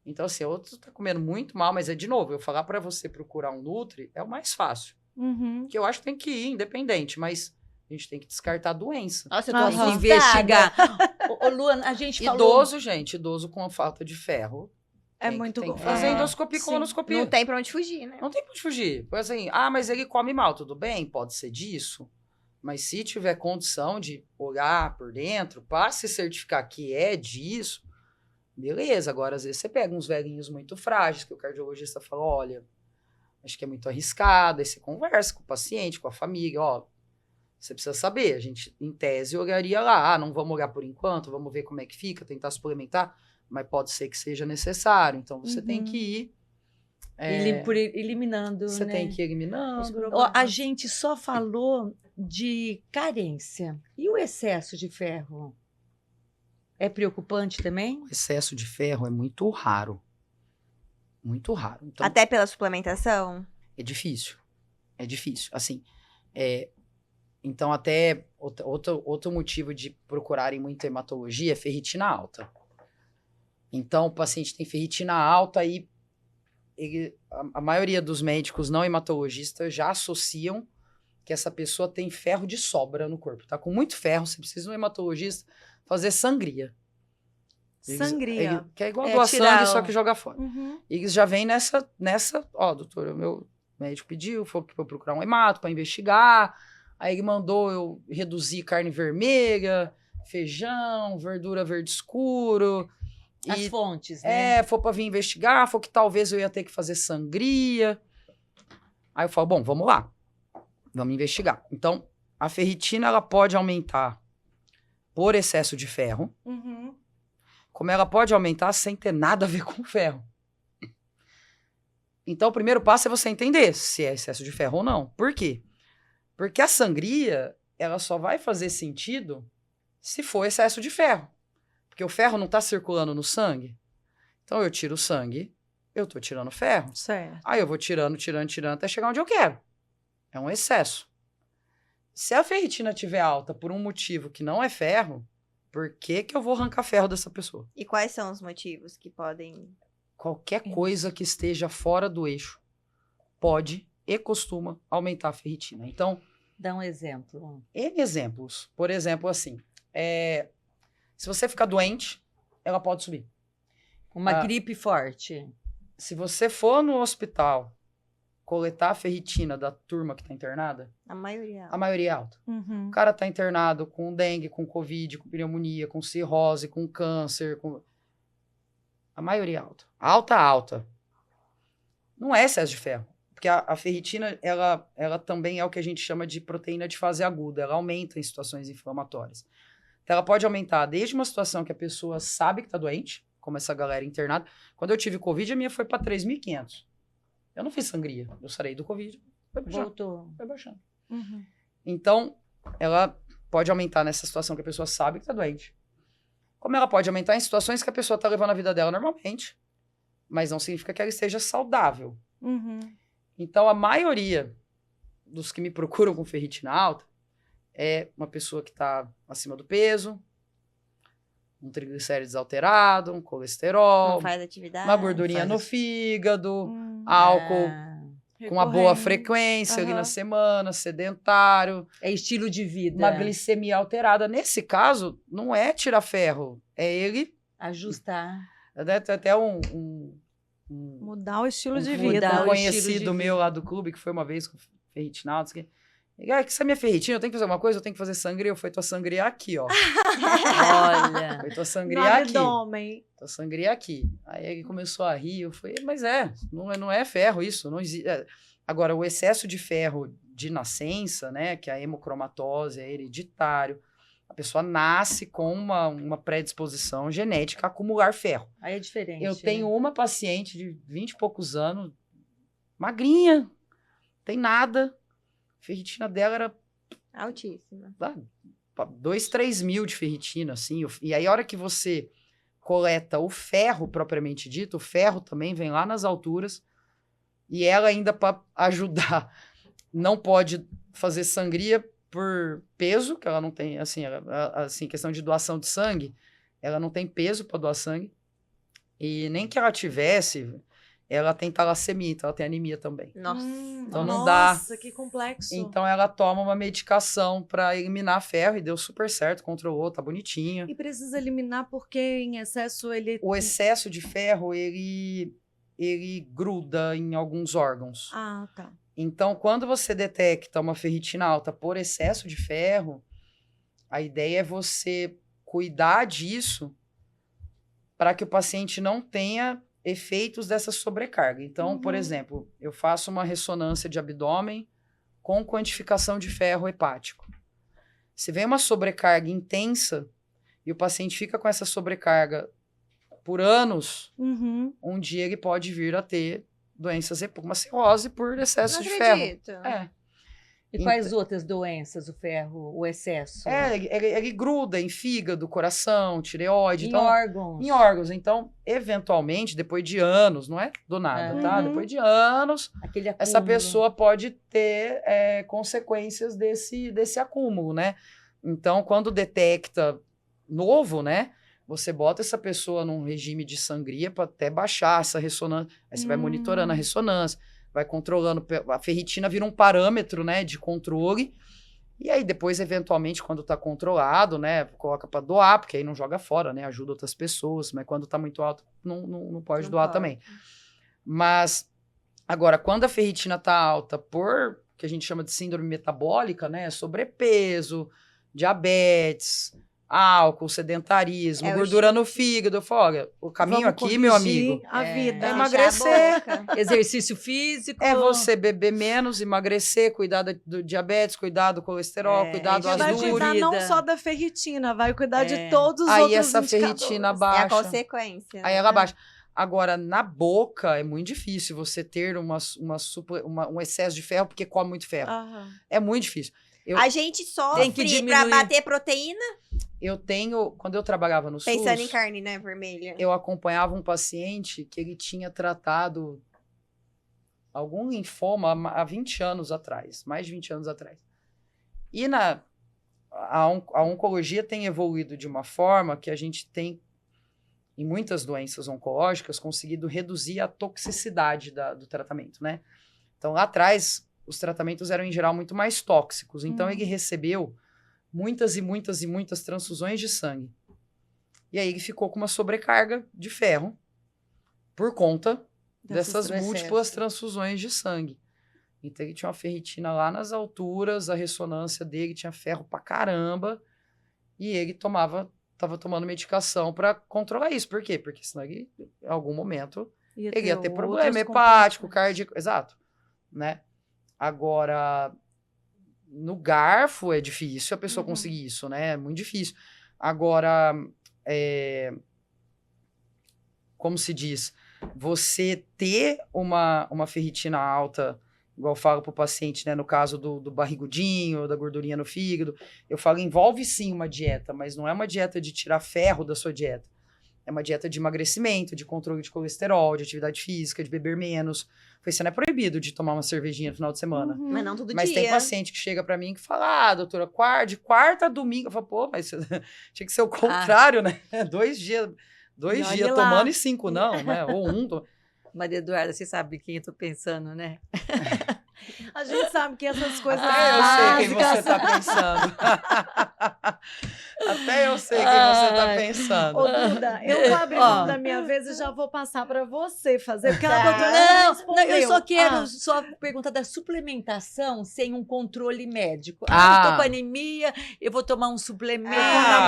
Speaker 4: Então, assim, outro tá comendo muito mal, mas de novo, eu falar para você procurar um Nutri é o mais fácil.
Speaker 1: Uhum.
Speaker 4: Que eu acho que tem que ir independente, mas a gente tem que descartar a doença.
Speaker 3: Nossa, eu tô
Speaker 1: Aham.
Speaker 2: Tem que
Speaker 3: assustada.
Speaker 2: investigar. Ô, Luana, a gente falou...
Speaker 4: Idoso, gente, idoso com a falta de ferro.
Speaker 1: É
Speaker 4: Tem
Speaker 1: muito...
Speaker 4: que fazer
Speaker 1: é,
Speaker 4: endoscopia e
Speaker 1: sim.
Speaker 4: colonoscopia.
Speaker 3: Não tem pra onde fugir, né?
Speaker 4: Não tem pra onde fugir. Pois assim, mas ele come mal, tudo bem? Pode ser disso. Mas se tiver condição de olhar por dentro, para se certificar que é disso, beleza. Agora, às vezes, você pega uns velhinhos muito frágeis, que o cardiologista fala, olha, acho que é muito arriscado. Aí você conversa com o paciente, com a família, ó, você precisa saber. A gente, em tese, olharia lá. Não vamos olhar por enquanto, vamos ver como é que fica, tentar suplementar. Mas pode ser que seja necessário. Então, você tem que ir...
Speaker 2: eliminando,
Speaker 4: Você
Speaker 2: né?
Speaker 4: tem que ir eliminando.
Speaker 2: Ó, a gente só falou de carência. E o excesso de ferro? É preocupante também?
Speaker 4: O excesso de ferro é muito raro. Muito raro. Então,
Speaker 3: Até pela suplementação?
Speaker 4: é difícil. É difícil. Assim, então até outro motivo de procurarem muito hematologia é ferritina alta. Então, o paciente tem ferritina alta e a maioria dos médicos não hematologistas já associam que essa pessoa tem ferro de sobra no corpo. Tá com muito ferro, você precisa de um hematologista fazer sangria.
Speaker 1: Sangria.
Speaker 4: Que é igual
Speaker 2: É,
Speaker 4: doar
Speaker 2: tirar
Speaker 4: sangue,
Speaker 2: o-
Speaker 4: só que joga fora.
Speaker 1: Uhum.
Speaker 4: Eles já vêm nessa, ó, doutor, o meu médico pediu, falou que pra eu procurar um hemato para investigar, aí ele mandou eu reduzir carne vermelha, feijão, verdura verde escuro.
Speaker 2: As fontes, né?
Speaker 4: Foi pra vir investigar, falou que talvez eu ia ter que fazer sangria. Aí eu falo, bom, vamos lá, vamos investigar. Então, a ferritina, ela pode aumentar por excesso de ferro,
Speaker 1: Uhum.
Speaker 4: como ela pode aumentar sem ter nada a ver com ferro. Então, o primeiro passo é você entender se é excesso de ferro ou não. Por quê? Porque a sangria, ela só vai fazer sentido se for excesso de ferro. Porque o ferro não está circulando no sangue. Então, eu tiro o sangue, eu estou tirando ferro.
Speaker 1: Certo.
Speaker 4: Aí eu vou tirando até chegar onde eu quero. É um excesso. Se a ferritina estiver alta por um motivo que não é ferro, por que eu vou arrancar ferro dessa pessoa?
Speaker 3: E quais são os motivos que podem...
Speaker 4: Qualquer coisa que esteja fora do eixo pode e costuma aumentar a ferritina. Então,
Speaker 2: Dá um exemplo.
Speaker 4: N exemplos. Por exemplo, assim, se você ficar doente, ela pode subir.
Speaker 2: Uma
Speaker 4: Ah.
Speaker 2: gripe forte.
Speaker 4: Se você for no hospital coletar a ferritina da turma que está internada,
Speaker 3: A maioria.
Speaker 4: a maioria é alta.
Speaker 1: Uhum.
Speaker 4: O cara está internado com dengue, com covid, com pneumonia, com cirrose, com câncer, a maioria é alta. Alta. Não é excesso de ferro. Porque a ferritina, ela também é o que a gente chama de proteína de fase aguda. Ela aumenta em situações inflamatórias. Então, ela pode aumentar desde uma situação que a pessoa sabe que está doente, como essa galera internada. Quando eu tive covid, a minha foi para 3.500. Eu não fiz sangria. Eu sarei do covid.
Speaker 2: Voltou.
Speaker 4: Foi baixando.
Speaker 1: Uhum.
Speaker 4: Então, ela pode aumentar nessa situação que a pessoa sabe que está doente. Como ela pode aumentar em situações que a pessoa está levando a vida dela normalmente, mas não significa que ela esteja saudável.
Speaker 1: Uhum.
Speaker 4: Então, a maioria dos que me procuram com ferritina alta é uma pessoa que está acima do peso, um triglicérides alterado, um colesterol,
Speaker 3: Não faz atividade.
Speaker 4: uma gordurinha
Speaker 2: faz
Speaker 4: no
Speaker 2: isso.
Speaker 4: fígado,
Speaker 1: Hum.
Speaker 4: álcool com uma boa
Speaker 1: Recorrente.
Speaker 4: frequência ali na
Speaker 1: Aham.
Speaker 4: semana, sedentário,
Speaker 2: É estilo de vida.
Speaker 4: uma glicemia alterada. Nesse caso, não é tirar ferro, é ele...
Speaker 2: Ajustar.
Speaker 4: Tem até um
Speaker 1: Mudar o estilo de
Speaker 2: Mudar
Speaker 1: vida.
Speaker 2: o estilo de
Speaker 4: conhecido meu
Speaker 2: vida.
Speaker 4: lá do clube, que foi uma vez com ferritina alta, que essa é minha ferritina, eu tenho que fazer alguma coisa, eu tenho que fazer sangria. Eu falei, tua sangria aqui, ó.
Speaker 2: Olha.
Speaker 4: Foi tua sangria
Speaker 1: Nome
Speaker 4: aqui.
Speaker 1: do homem.
Speaker 4: Tua sangria aqui. Aí ele começou a rir, eu falei, mas não é ferro isso, não existe. Agora, o excesso de ferro de nascença, né, que é a hemocromatose, é hereditário, a pessoa nasce com uma predisposição genética a acumular ferro.
Speaker 2: Aí é diferente.
Speaker 4: Eu tenho uma paciente de 20 e poucos anos, magrinha, tem nada. A ferritina dela era
Speaker 3: Altíssima.
Speaker 4: 2, 3 mil de ferritina, assim. E aí, a hora que você coleta o ferro, propriamente dito, o ferro também vem lá nas alturas. E ela ainda, para ajudar, não pode fazer sangria por peso, que ela não tem, assim, assim, questão de doação de sangue, ela não tem peso para doar sangue. E nem que ela tivesse, ela tem talassemia, então ela tem anemia também.
Speaker 3: Nossa.
Speaker 4: Então não dá.
Speaker 1: Nossa, que complexo.
Speaker 4: Então ela toma uma medicação para eliminar ferro e deu super certo, controlou, tá bonitinho.
Speaker 1: E precisa eliminar porque em excesso ele...
Speaker 4: O excesso de ferro, ele gruda em alguns órgãos.
Speaker 1: Ah, tá.
Speaker 4: Então, quando você detecta uma ferritina alta por excesso de ferro, a ideia é você cuidar disso para que o paciente não tenha efeitos dessa sobrecarga. Então, por exemplo, eu faço uma ressonância de abdômen com quantificação de ferro hepático. Se vem uma sobrecarga intensa e o paciente fica com essa sobrecarga por anos, um dia ele pode vir a ter doenças hepáticas, uma cirrose por excesso
Speaker 3: Não
Speaker 4: de ferro.
Speaker 3: acredito.
Speaker 4: É.
Speaker 2: E quais outras doenças o ferro, o excesso?
Speaker 4: Ele gruda em fígado, coração, tireoide.
Speaker 2: Em órgãos.
Speaker 4: Em órgãos. Então, eventualmente, depois de anos, não é do nada, tá? Depois de anos,
Speaker 2: Aquele acúmulo.
Speaker 4: essa pessoa pode ter consequências desse acúmulo, né? Então, quando detecta novo, né? Você bota essa pessoa num regime de sangria para até baixar essa ressonância. Aí você vai monitorando a ressonância, vai controlando. A ferritina vira um parâmetro, né, de controle. E aí depois, eventualmente, quando tá controlado, né, coloca para doar, porque aí não joga fora, né, ajuda outras pessoas. Mas quando tá muito alto, não pode doar também. Mas, agora, quando a ferritina tá alta por, que a gente chama de síndrome metabólica, né, sobrepeso, diabetes, álcool, sedentarismo, gordura no fígado. Eu falo, olha, o caminho
Speaker 1: Vamos
Speaker 4: aqui, meu amigo,
Speaker 1: a vida.
Speaker 4: é emagrecer.
Speaker 2: Exercício físico.
Speaker 4: É você beber menos, emagrecer, cuidar do diabetes, cuidar do colesterol, cuidar do
Speaker 1: Você vai
Speaker 2: estilo de
Speaker 1: cuidar
Speaker 2: vida.
Speaker 1: não só da ferritina, vai cuidar de todos os
Speaker 4: aí
Speaker 1: outros
Speaker 4: essa
Speaker 1: indicadores.
Speaker 4: ferritina
Speaker 3: É a
Speaker 4: baixa.
Speaker 3: consequência.
Speaker 4: Aí ela baixa. Agora, na boca, é muito difícil você ter um excesso de ferro, porque come muito ferro. É muito difícil.
Speaker 3: A gente
Speaker 2: Tem que
Speaker 3: sofre
Speaker 2: diminuir.
Speaker 3: pra bater proteína.
Speaker 4: Eu tenho, quando eu trabalhava no
Speaker 3: Pensando
Speaker 4: SUS,
Speaker 3: em carne, né, vermelha.
Speaker 4: eu acompanhava um paciente que ele tinha tratado algum linfoma há 20 anos atrás, mais de 20 anos atrás. E a oncologia tem evoluído de uma forma que a gente tem, em muitas doenças oncológicas, conseguido reduzir a toxicidade do tratamento, né? Então, lá atrás, os tratamentos eram, em geral, muito mais tóxicos. Então, ele recebeu muitas e muitas e muitas transfusões de sangue. E aí ele ficou com uma sobrecarga de ferro por conta dessas múltiplas transfusões de sangue. Então ele tinha uma ferritina lá nas alturas, a ressonância dele tinha ferro pra caramba, e ele tava tomando medicação para controlar isso. Por quê? Porque senão ele, em algum momento, ele ia ter problema hepático, cardíaco, exato, né? Agora, no garfo é difícil a pessoa conseguir isso, né? É muito difícil. Agora, como se diz, você ter uma ferritina alta, igual eu falo para o paciente, né? No caso do barrigudinho, da gordurinha no fígado, eu falo, envolve sim uma dieta, mas não é uma dieta de tirar ferro da sua dieta. É uma dieta de emagrecimento, de controle de colesterol, de atividade física, de beber menos. Você não é proibido de tomar uma cervejinha no final de semana.
Speaker 3: Mas não todo
Speaker 4: Mas
Speaker 3: dia.
Speaker 4: tem paciente que chega pra mim que fala, doutora, de quarta a domingo. Eu falo, pô, mas tinha que ser o contrário, né? 2 dias tomando e 5 não, né? Ou 1.
Speaker 2: Maria Eduarda, você sabe quem eu tô pensando, né?
Speaker 1: A gente sabe que essas coisas
Speaker 4: Até eu sei quem
Speaker 1: básicas...
Speaker 4: você tá pensando. Até eu sei quem você tá pensando.
Speaker 1: Ô, Duda, eu vou abrir mão da minha vez e já vou passar para você fazer, porque a doutora não respondeu.
Speaker 2: Eu só quero só perguntar da suplementação sem um controle médico. Eu tô com anemia, eu vou tomar um suplemento.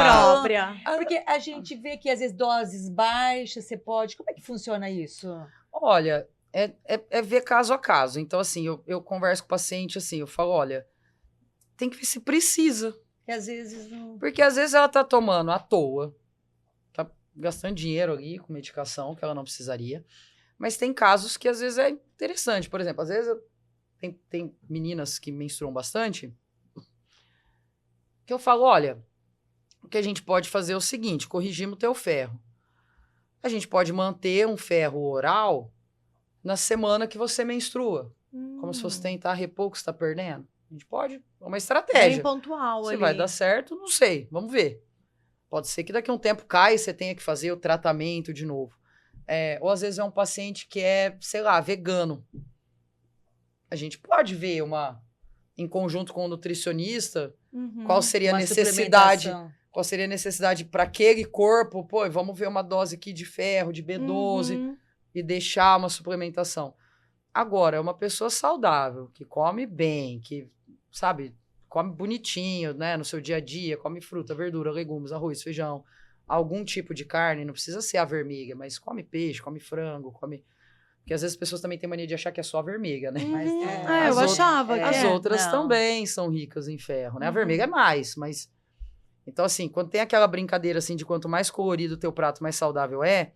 Speaker 1: própria.
Speaker 2: Porque a gente vê que às vezes doses baixas você pode. Como é que funciona isso?
Speaker 4: Olha, é ver caso a caso. Então, assim, eu converso com o paciente assim, eu falo, olha, tem que ver se precisa.
Speaker 2: Que às vezes não.
Speaker 4: Porque às vezes ela tá tomando à toa, tá gastando dinheiro ali com medicação que ela não precisaria. Mas tem casos que às vezes é interessante. Por exemplo, às vezes tem meninas que menstruam bastante que eu falo, olha, o que a gente pode fazer é o seguinte, corrigimos o teu ferro. A gente pode manter um ferro oral na semana que você menstrua. Como se você tentar repor o que você está perdendo. A gente pode, é uma estratégia.
Speaker 1: Bem pontual
Speaker 4: Se
Speaker 1: ali.
Speaker 4: vai dar certo, não sei, vamos ver. Pode ser que daqui a um tempo caia e você tenha que fazer o tratamento de novo. Ou às vezes é um paciente que é, sei lá, vegano. A gente pode ver em conjunto com o nutricionista, qual seria a
Speaker 2: Uma
Speaker 4: necessidade.
Speaker 2: suplementação.
Speaker 4: Qual seria a necessidade para aquele corpo? Pô, vamos ver uma dose aqui de ferro, de B12 e deixar uma suplementação. Agora, uma pessoa saudável, que come bem, que, sabe, come bonitinho, né, no seu dia a dia, come fruta, verdura, legumes, arroz, feijão, algum tipo de carne, não precisa ser a vermelha, mas come peixe, come frango, come... Porque às vezes as pessoas também têm mania de achar que é só a vermelha, né?
Speaker 2: Mas,
Speaker 1: eu achava que
Speaker 4: As outras
Speaker 2: não.
Speaker 4: também são ricas em ferro, né? A vermelha é mais, mas... Então, assim, quando tem aquela brincadeira, assim, de quanto mais colorido o teu prato, mais saudável é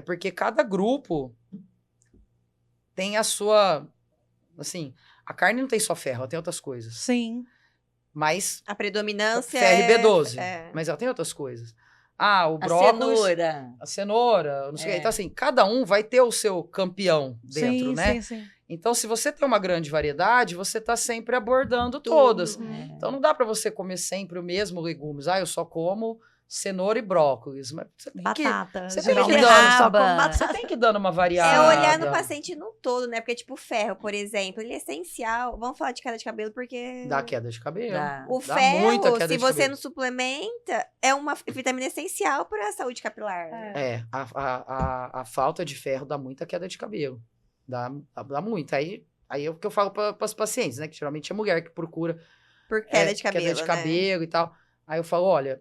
Speaker 4: porque cada grupo tem a sua... Assim, a carne não tem só ferro, ela tem outras coisas.
Speaker 1: Sim.
Speaker 4: Mas
Speaker 3: A predominância
Speaker 4: ferro e B12.
Speaker 3: é-
Speaker 4: Mas ela tem outras coisas. O
Speaker 2: A
Speaker 4: brócolis...
Speaker 2: cenoura.
Speaker 4: A cenoura, não sei o quê. Então, assim, cada um vai ter o seu campeão dentro,
Speaker 1: sim,
Speaker 4: né?
Speaker 1: Sim.
Speaker 4: Então, se você tem uma grande variedade, você tá sempre abordando todas.
Speaker 3: Uhum.
Speaker 4: Então, não dá para você comer sempre o mesmo legumes. Eu só como cenoura e brócolis. Mas você tem
Speaker 1: Batata.
Speaker 4: você tem que
Speaker 1: geralmente
Speaker 2: dar-
Speaker 1: só como
Speaker 2: Beterraba.
Speaker 1: batata.
Speaker 4: você tem que ir dando uma
Speaker 3: É
Speaker 4: variada.
Speaker 3: olhar no paciente no todo, né? Porque, tipo, o ferro, por exemplo, ele é essencial. Vamos falar de queda de cabelo, porque...
Speaker 4: Dá queda de cabelo.
Speaker 2: Dá.
Speaker 3: O
Speaker 4: Dá
Speaker 3: ferro,
Speaker 4: muita queda
Speaker 3: se
Speaker 4: de
Speaker 3: você
Speaker 4: cabelo.
Speaker 3: não suplementa, é uma vitamina essencial para a saúde capilar.
Speaker 4: A falta de ferro dá muita queda de cabelo. Dá muito. Aí é o que eu falo para as pacientes, né? Que geralmente é mulher que procura
Speaker 3: Por queda de cabelo,
Speaker 4: queda de
Speaker 3: né?
Speaker 4: cabelo e tal. Aí eu falo, olha,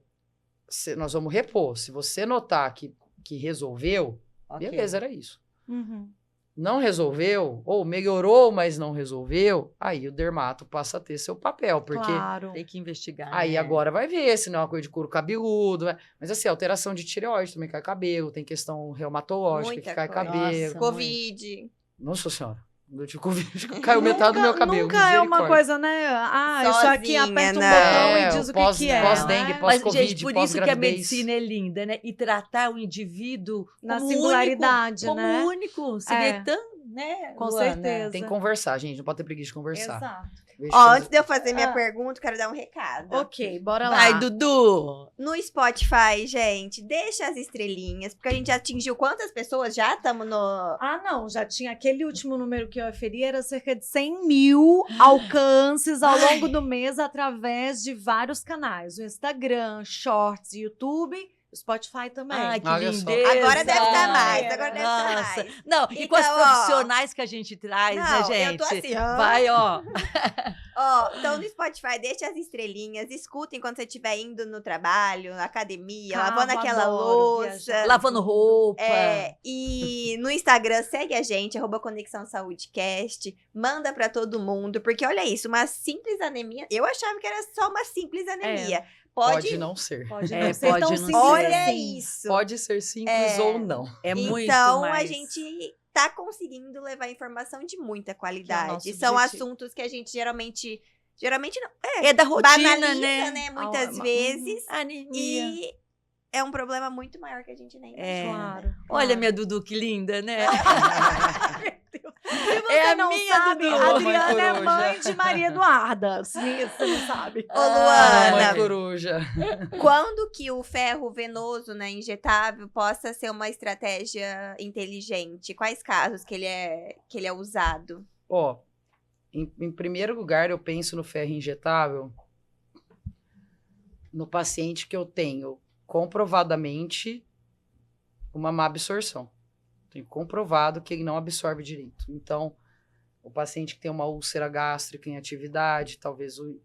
Speaker 4: nós vamos repor. Se você notar que resolveu,
Speaker 2: Ok.
Speaker 4: beleza, era isso.
Speaker 1: Uhum.
Speaker 4: Não resolveu, ou melhorou, mas não resolveu, aí o dermato passa a ter seu papel, porque
Speaker 1: Claro.
Speaker 2: Tem que investigar.
Speaker 4: aí
Speaker 2: né?
Speaker 4: agora vai ver se não é uma coisa de couro cabeludo, né? Mas assim, alteração de tireoide também cai cabelo, tem questão reumatológica
Speaker 3: Muita
Speaker 4: que cai
Speaker 3: coisa.
Speaker 4: cabelo.
Speaker 2: Nossa.
Speaker 3: Covid.
Speaker 4: Nossa senhora, eu tive Covid, caiu metade do meu cabelo.
Speaker 1: Nunca é uma
Speaker 4: misericórdia.
Speaker 1: coisa, né? Isso aqui
Speaker 3: Sozinha,
Speaker 1: aperta um
Speaker 3: né?
Speaker 1: botão
Speaker 4: É,
Speaker 1: e diz o
Speaker 4: pós-
Speaker 1: que é.
Speaker 4: pós-dengue,
Speaker 1: né?
Speaker 2: Mas,
Speaker 4: pós-Covid,
Speaker 2: gente, por isso que a
Speaker 4: pós-gravidez.
Speaker 2: medicina é linda, né? E tratar o indivíduo
Speaker 1: Na
Speaker 2: como
Speaker 1: singularidade,
Speaker 2: único,
Speaker 1: né?
Speaker 2: Como único. Você
Speaker 1: É.
Speaker 2: vê tão, né,
Speaker 1: Com
Speaker 2: Luana?
Speaker 1: certeza.
Speaker 4: Tem que conversar, gente, não pode ter preguiça de conversar.
Speaker 1: Exato.
Speaker 4: Veja
Speaker 3: Ó,
Speaker 4: coisa-
Speaker 3: antes de eu fazer minha
Speaker 1: Ah.
Speaker 3: pergunta, quero dar um recado.
Speaker 1: Ok, bora lá.
Speaker 2: Vai, Dudu!
Speaker 3: No Spotify, gente, deixa as estrelinhas, porque a gente já atingiu quantas pessoas? Já estamos no...
Speaker 1: Não, já tinha aquele último número que eu referi, era cerca de 100 mil alcances ao longo do mês através de vários canais. O Instagram, Shorts, YouTube, o Spotify também.
Speaker 2: Ai, que
Speaker 4: Olha só.
Speaker 2: lindeza!
Speaker 3: Agora deve estar mais, agora deve estar
Speaker 2: Nossa.
Speaker 3: mais.
Speaker 2: Não, e com as
Speaker 3: Então, ó.
Speaker 2: profissionais que a gente traz, né,
Speaker 3: Não,
Speaker 2: gente?
Speaker 3: eu tô assim, ó.
Speaker 2: Vai, ó.
Speaker 3: Ó, então no Spotify, deixa as estrelinhas, escutem quando você estiver indo no trabalho, na academia,
Speaker 1: Cavo,
Speaker 3: lavando aquela
Speaker 1: adoro
Speaker 3: louça.
Speaker 1: viajar.
Speaker 2: Lavando roupa.
Speaker 3: E no Instagram, segue a gente, @Conexão Saúdecast, manda pra todo mundo, porque olha isso, uma simples anemia, eu achava que era só uma simples anemia.
Speaker 4: Pode não ser.
Speaker 1: Pode
Speaker 2: É,
Speaker 1: não ser
Speaker 2: pode
Speaker 1: tão
Speaker 2: não
Speaker 1: simples
Speaker 2: ser.
Speaker 3: Olha
Speaker 1: assim.
Speaker 3: isso.
Speaker 4: Pode ser simples ou não.
Speaker 2: É muito
Speaker 3: Então,
Speaker 2: mais.
Speaker 3: a gente tá conseguindo levar informação de muita qualidade.
Speaker 1: nosso
Speaker 3: São
Speaker 1: objetivo.
Speaker 3: assuntos que a gente geralmente não,
Speaker 2: É da rotina,
Speaker 3: banaliza,
Speaker 2: né?
Speaker 3: muitas
Speaker 1: Ah,
Speaker 3: vezes.
Speaker 2: Anemia.
Speaker 3: E é um problema muito maior que a gente nem
Speaker 2: É.
Speaker 3: imagina.
Speaker 1: Claro.
Speaker 2: Olha,
Speaker 1: claro.
Speaker 2: minha Dudu, que linda, né?
Speaker 1: Se você
Speaker 2: É a
Speaker 1: não
Speaker 2: minha
Speaker 1: sabe,
Speaker 2: Dudu.
Speaker 1: a Adriana é
Speaker 4: Mãe
Speaker 1: mãe de Maria Eduarda. Sim, você não sabe.
Speaker 3: Ô,
Speaker 4: Mãe
Speaker 3: Luana,
Speaker 4: coruja.
Speaker 3: quando que o ferro venoso, né, injetável, possa ser uma estratégia inteligente? Quais casos que ele é usado?
Speaker 4: Ó, em primeiro lugar, eu penso no ferro injetável no paciente que eu tenho comprovadamente uma má absorção. Tenho comprovado que ele não absorve direito. Então, o paciente que tem uma úlcera gástrica em atividade, talvez o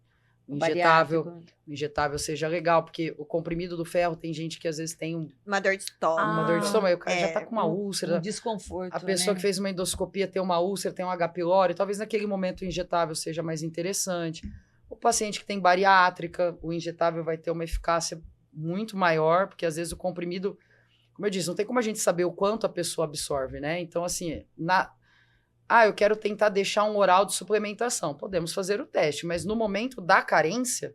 Speaker 4: injetável seja legal, porque o comprimido do ferro tem gente que às vezes tem
Speaker 3: Uma dor de estômago.
Speaker 4: uma dor de estômago, o cara já tá com uma
Speaker 2: Um
Speaker 4: úlcera.
Speaker 2: desconforto,
Speaker 4: A pessoa
Speaker 2: né?
Speaker 4: que fez uma endoscopia tem uma úlcera, tem um H. pylori, talvez naquele momento o injetável seja mais interessante. O paciente que tem bariátrica, o injetável vai ter uma eficácia muito maior, porque às vezes o comprimido, como eu disse, não tem como a gente saber o quanto a pessoa absorve, né? Então, assim, eu quero tentar deixar um oral de suplementação. Podemos fazer o teste, mas no momento da carência,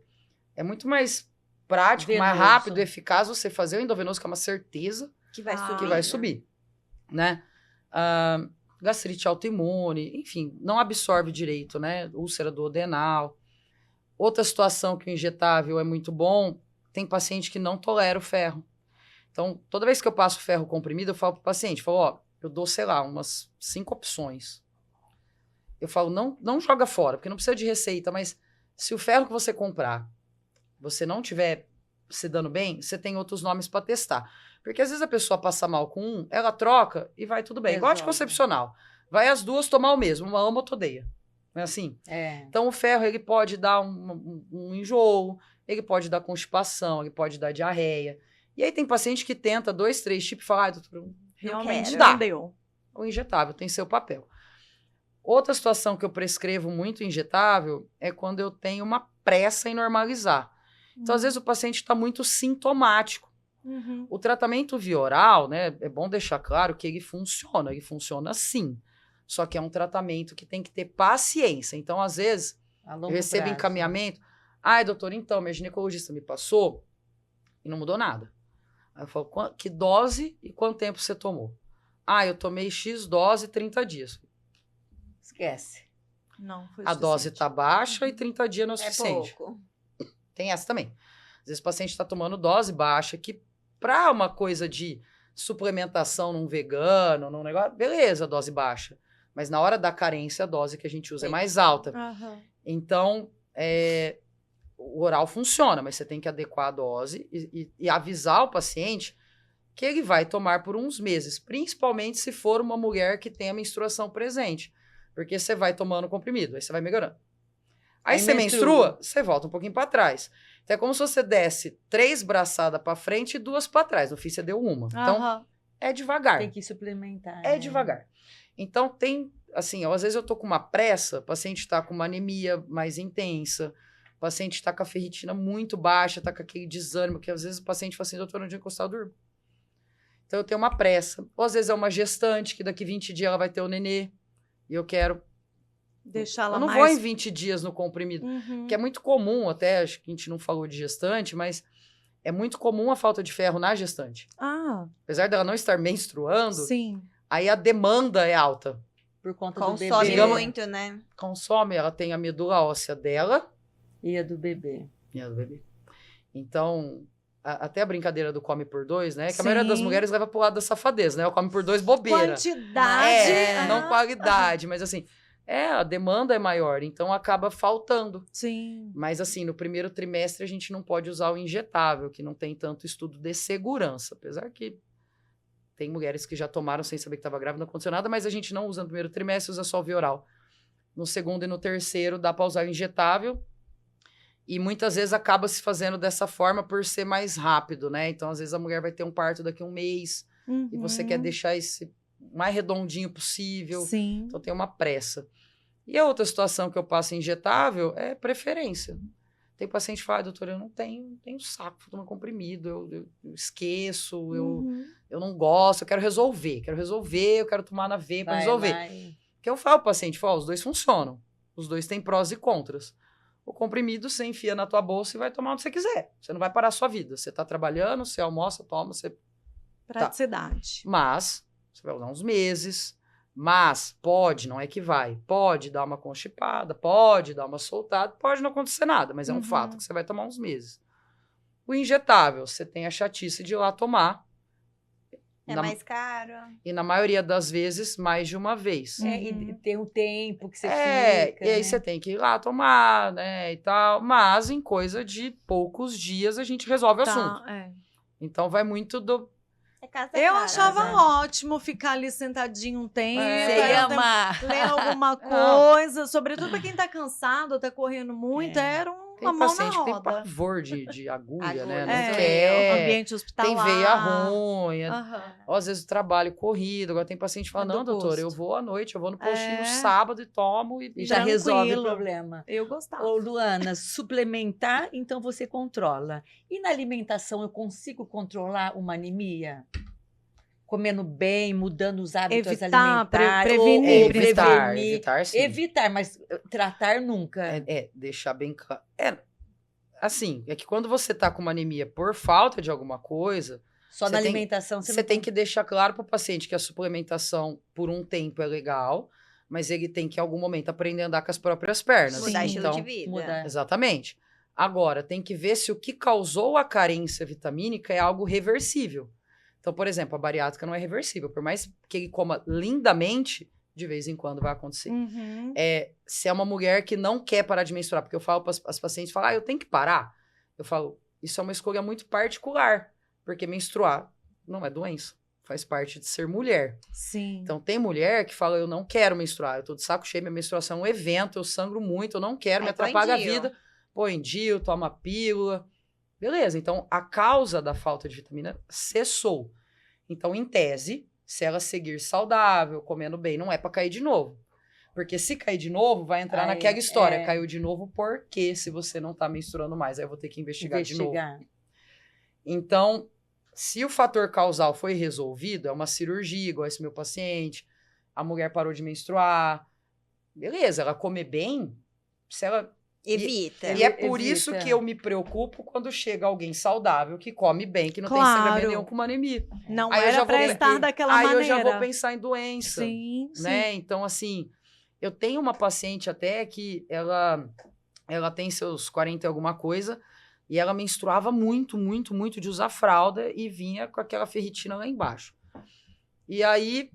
Speaker 4: É muito mais prático, mais
Speaker 2: Venoso.
Speaker 4: rápido, eficaz você fazer o endovenoso, que é uma certeza
Speaker 3: Que vai subir.
Speaker 4: que vai
Speaker 3: né?
Speaker 4: subir, né? Gastrite autoimune, enfim, não absorve direito, né? Úlcera duodenal. Outra situação que o injetável é muito bom, tem paciente que não tolera o ferro. Então, toda vez que eu passo ferro comprimido, eu falo pro paciente, ó, eu dou, sei lá, umas 5 opções. Eu falo, não joga fora, porque não precisa de receita, mas se o ferro que você comprar, você não tiver se dando bem, você tem outros nomes para testar. Porque às vezes a pessoa passa mal com um, ela troca e vai tudo bem. Igual
Speaker 2: Resolve.
Speaker 4: anticoncepcional. Vai as duas tomar o mesmo, uma ama, outra odeia. Não é assim?
Speaker 2: É.
Speaker 4: Então o ferro, ele pode dar um enjoo, ele pode dar constipação, ele pode dar diarreia. E aí tem paciente que tenta 2, 3 tipos e fala, ai, doutor,
Speaker 1: Realmente
Speaker 3: quero.
Speaker 1: não
Speaker 4: Dá.
Speaker 1: deu.
Speaker 4: o injetável tem seu papel. Outra situação que eu prescrevo muito injetável é quando eu tenho uma pressa em normalizar. Então, às vezes, o paciente está muito sintomático.
Speaker 1: Uhum.
Speaker 4: O tratamento via oral, né, é bom deixar claro que ele funciona sim. Só que é um tratamento que tem que ter paciência. Então, às vezes,
Speaker 2: A
Speaker 4: eu
Speaker 2: longo
Speaker 4: recebo
Speaker 2: prazo.
Speaker 4: encaminhamento. Ai, doutor, então, minha ginecologista me passou e não mudou nada. Aí eu falo, que dose e quanto tempo você tomou? Ah, eu tomei X dose 30 dias.
Speaker 2: Esquece.
Speaker 1: Não, foi
Speaker 4: A dose
Speaker 1: suficiente.
Speaker 4: está baixa e 30 dias não é
Speaker 3: É
Speaker 4: suficiente.
Speaker 3: pouco.
Speaker 4: Tem essa também. Às vezes o paciente está tomando dose baixa, que para uma coisa de suplementação num vegano, num negócio, beleza, dose baixa. Mas na hora da carência, a dose que a gente usa é mais alta.
Speaker 1: Aham.
Speaker 4: Então, o oral funciona, mas você tem que adequar a dose e avisar o paciente que ele vai tomar por uns meses, principalmente se for uma mulher que tem a menstruação presente. Porque você vai tomando comprimido, aí você vai melhorando. Aí você menstrua, você volta um pouquinho para trás. Então é como se você desse 3 braçadas para frente e 2 para trás. No fim, você deu uma. Então,
Speaker 1: Aham.
Speaker 4: é devagar.
Speaker 2: Tem que suplementar.
Speaker 4: É
Speaker 2: né?
Speaker 4: devagar. Então, tem, assim, às vezes eu tô com uma pressa, o paciente está com uma anemia mais intensa, o paciente está com a ferritina muito baixa, está com aquele desânimo, que às vezes o paciente fala assim, doutor, onde encostar eu durmo. Então, eu tenho uma pressa. Ou às vezes é uma gestante, que daqui 20 dias ela vai ter o nenê, e eu quero...
Speaker 1: Deixar ela
Speaker 4: Eu não
Speaker 1: mais...
Speaker 4: vou em 20 dias no comprimido.
Speaker 1: Uhum.
Speaker 4: Que é muito comum, até acho que a gente não falou de gestante, mas é muito comum a falta de ferro na gestante.
Speaker 1: Ah,
Speaker 4: Apesar dela não estar menstruando,
Speaker 1: sim.
Speaker 4: aí a demanda é alta.
Speaker 2: Por conta
Speaker 3: Consome
Speaker 2: do bebê.
Speaker 4: Digamos-
Speaker 3: muito, né?
Speaker 4: Consome, ela tem a medula óssea dela
Speaker 2: E a do bebê.
Speaker 4: e a do bebê. Então, até a brincadeira do come por dois, né? Que a maioria das
Speaker 1: Sim.
Speaker 4: mulheres leva pro lado da safadeza, né? O come por dois bobeira.
Speaker 1: Quantidade.
Speaker 4: Não qualidade, mas assim, a demanda é maior, então acaba faltando.
Speaker 1: Sim.
Speaker 4: Mas, assim, no primeiro trimestre a gente não pode usar o injetável, que não tem tanto estudo de segurança. Apesar que tem mulheres que já tomaram sem saber que estava grávida, não aconteceu nada, mas a gente não usa no primeiro trimestre, usa só via oral. No segundo e no terceiro dá para usar o injetável. E muitas vezes acaba se fazendo dessa forma por ser mais rápido, né? Então, às vezes a mulher vai ter um parto daqui a um mês e você quer deixar esse mais redondinho possível.
Speaker 1: Sim.
Speaker 4: Então tem uma pressa. E a outra situação que eu passo injetável é preferência. Tem paciente que fala, doutor, eu não tenho saco para tomar comprimido, eu esqueço, eu não gosto, eu quero resolver, eu quero tomar na veia para
Speaker 2: Vai,
Speaker 4: resolver.
Speaker 2: vai.
Speaker 4: Que eu falo pro paciente, os dois funcionam, os dois têm prós e contras. O comprimido você enfia na tua bolsa e vai tomar onde você quiser. Você não vai parar a sua vida. Você tá trabalhando, você almoça, toma, você...
Speaker 1: Praticidade.
Speaker 4: Mas você vai usar uns meses, mas pode, não é que vai, pode dar uma constipada, pode dar uma soltada, pode não acontecer nada, mas é um fato que você vai tomar uns meses. O injetável, você tem a chatice de ir lá tomar.
Speaker 3: É mais caro.
Speaker 4: E na maioria das vezes, mais de uma vez.
Speaker 2: E tem um tempo que você fica.
Speaker 4: E aí
Speaker 2: né?
Speaker 4: você tem que ir lá tomar, né, e tal. Mas em coisa de poucos dias a gente resolve o assunto. Então vai muito do...
Speaker 3: É casa
Speaker 1: Eu
Speaker 3: cara,
Speaker 1: achava
Speaker 3: né?
Speaker 1: ótimo ficar ali sentadinho um tempo.
Speaker 2: Você
Speaker 1: aí
Speaker 2: ia
Speaker 1: eu
Speaker 2: amar.
Speaker 1: ler alguma coisa, sobretudo pra quem tá cansado, tá correndo muito, era
Speaker 4: Tem
Speaker 1: uma mão na
Speaker 4: paciente que tem
Speaker 1: roda.
Speaker 4: pavor de agulha, né?
Speaker 3: Agulha,
Speaker 4: Não
Speaker 3: é.
Speaker 4: quer.
Speaker 1: Ambiente hospitalar.
Speaker 4: Tem veia ruim.
Speaker 1: Aham.
Speaker 4: Ou às vezes o trabalho corrido. Agora tem paciente que fala,
Speaker 1: É do
Speaker 4: não, doutor,
Speaker 1: gosto.
Speaker 4: eu vou à noite, eu vou no postinho no
Speaker 1: É.
Speaker 4: sábado e tomo.
Speaker 2: E já
Speaker 1: Tranquilo.
Speaker 2: resolve o problema.
Speaker 1: Eu gostava.
Speaker 2: Ô, Luana, suplementar, então você controla. E na alimentação, eu consigo controlar uma anemia? Comendo bem, mudando os hábitos
Speaker 1: Evitar,
Speaker 2: alimentares.
Speaker 1: prevenir,
Speaker 2: ou
Speaker 4: evitar, sim.
Speaker 2: Evitar, mas tratar nunca.
Speaker 4: Deixar bem claro. assim, é que quando você tá com uma anemia por falta de alguma coisa,
Speaker 2: Só
Speaker 4: Você
Speaker 2: na
Speaker 4: tem-
Speaker 2: alimentação
Speaker 4: você tem que deixar claro para o paciente que a suplementação por um tempo é legal, mas ele tem que em algum momento aprender a andar com as próprias pernas.
Speaker 3: Mudar
Speaker 1: Sim.
Speaker 3: estilo
Speaker 4: Então,
Speaker 3: de vida.
Speaker 2: mudar.
Speaker 4: exatamente. Agora, tem que ver se o que causou a carência vitamínica é algo reversível. Então, por exemplo, a bariátrica não é reversível. Por mais que ele coma lindamente, de vez em quando vai acontecer.
Speaker 1: Uhum.
Speaker 4: Se é uma mulher que não quer parar de menstruar, porque eu falo para as pacientes, falam, eu tenho que parar. Eu falo, isso é uma escolha muito particular, porque menstruar não é doença, faz parte de ser mulher.
Speaker 1: Sim.
Speaker 4: Então, tem mulher que fala, eu não quero menstruar, eu tô de saco cheio, minha menstruação é um evento, eu sangro muito, eu não quero, me
Speaker 3: Aí põe
Speaker 4: atrapalha a
Speaker 3: DIU.
Speaker 4: vida. Põe DIU, toma pílula. Beleza, então a causa da falta de vitamina cessou. Então, em tese, se ela seguir saudável, comendo bem, não é para cair de novo. Porque se cair de novo, vai entrar
Speaker 2: Aí,
Speaker 4: naquela história. Caiu de novo porque se você não tá menstruando mais, aí eu vou ter que investigar de novo. Então, se o fator causal foi resolvido, é uma cirurgia, igual esse meu paciente, a mulher parou de menstruar, beleza, ela come bem, se ela...
Speaker 3: Evita.
Speaker 4: E é por
Speaker 2: Evita.
Speaker 4: isso que eu me preocupo quando chega alguém saudável, que come bem, que não tem
Speaker 1: Claro.
Speaker 4: sangramento nenhum com uma anemia.
Speaker 1: Não
Speaker 4: Aí eu já
Speaker 1: era pra
Speaker 4: vou-
Speaker 1: estar daquela
Speaker 4: Aí
Speaker 1: maneira.
Speaker 4: eu já vou pensar em doença,
Speaker 1: Sim, sim.
Speaker 4: né? Então, assim, eu tenho uma paciente até que ela tem seus 40 e alguma coisa, e ela menstruava muito, muito, muito de usar fralda e vinha com aquela ferritina lá embaixo. E aí,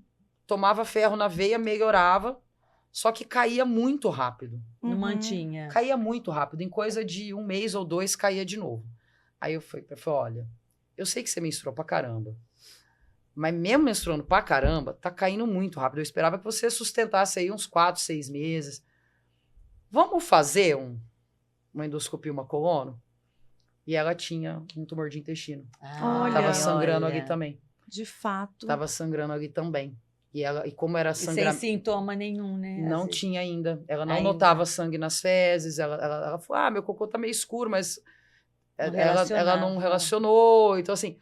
Speaker 4: tomava ferro na veia, melhorava, só que caía muito rápido.
Speaker 2: Não
Speaker 1: Uhum.
Speaker 2: mantinha.
Speaker 4: Caía muito rápido, em coisa de 1 mês ou 2 caía de novo. Aí eu falei, olha, eu sei que você menstruou pra caramba, mas mesmo menstruando pra caramba, tá caindo muito rápido. Eu esperava que você sustentasse aí uns 4, 6 meses. Vamos fazer uma endoscopia, uma colono? E ela tinha um tumor de intestino.
Speaker 1: Olha.
Speaker 4: Tava sangrando
Speaker 2: olha.
Speaker 4: ali também.
Speaker 1: De fato.
Speaker 4: Tava sangrando ali também. E como era
Speaker 2: E sem
Speaker 4: sangramento...
Speaker 2: sintoma nenhum, né?
Speaker 4: Não
Speaker 2: Às vezes.
Speaker 4: tinha ainda. Ela não
Speaker 2: Ainda.
Speaker 4: notava sangue nas fezes. Ela falou, meu cocô tá meio escuro, mas
Speaker 2: Não
Speaker 4: ela não
Speaker 2: relacionava.
Speaker 4: relacionou. Então, assim...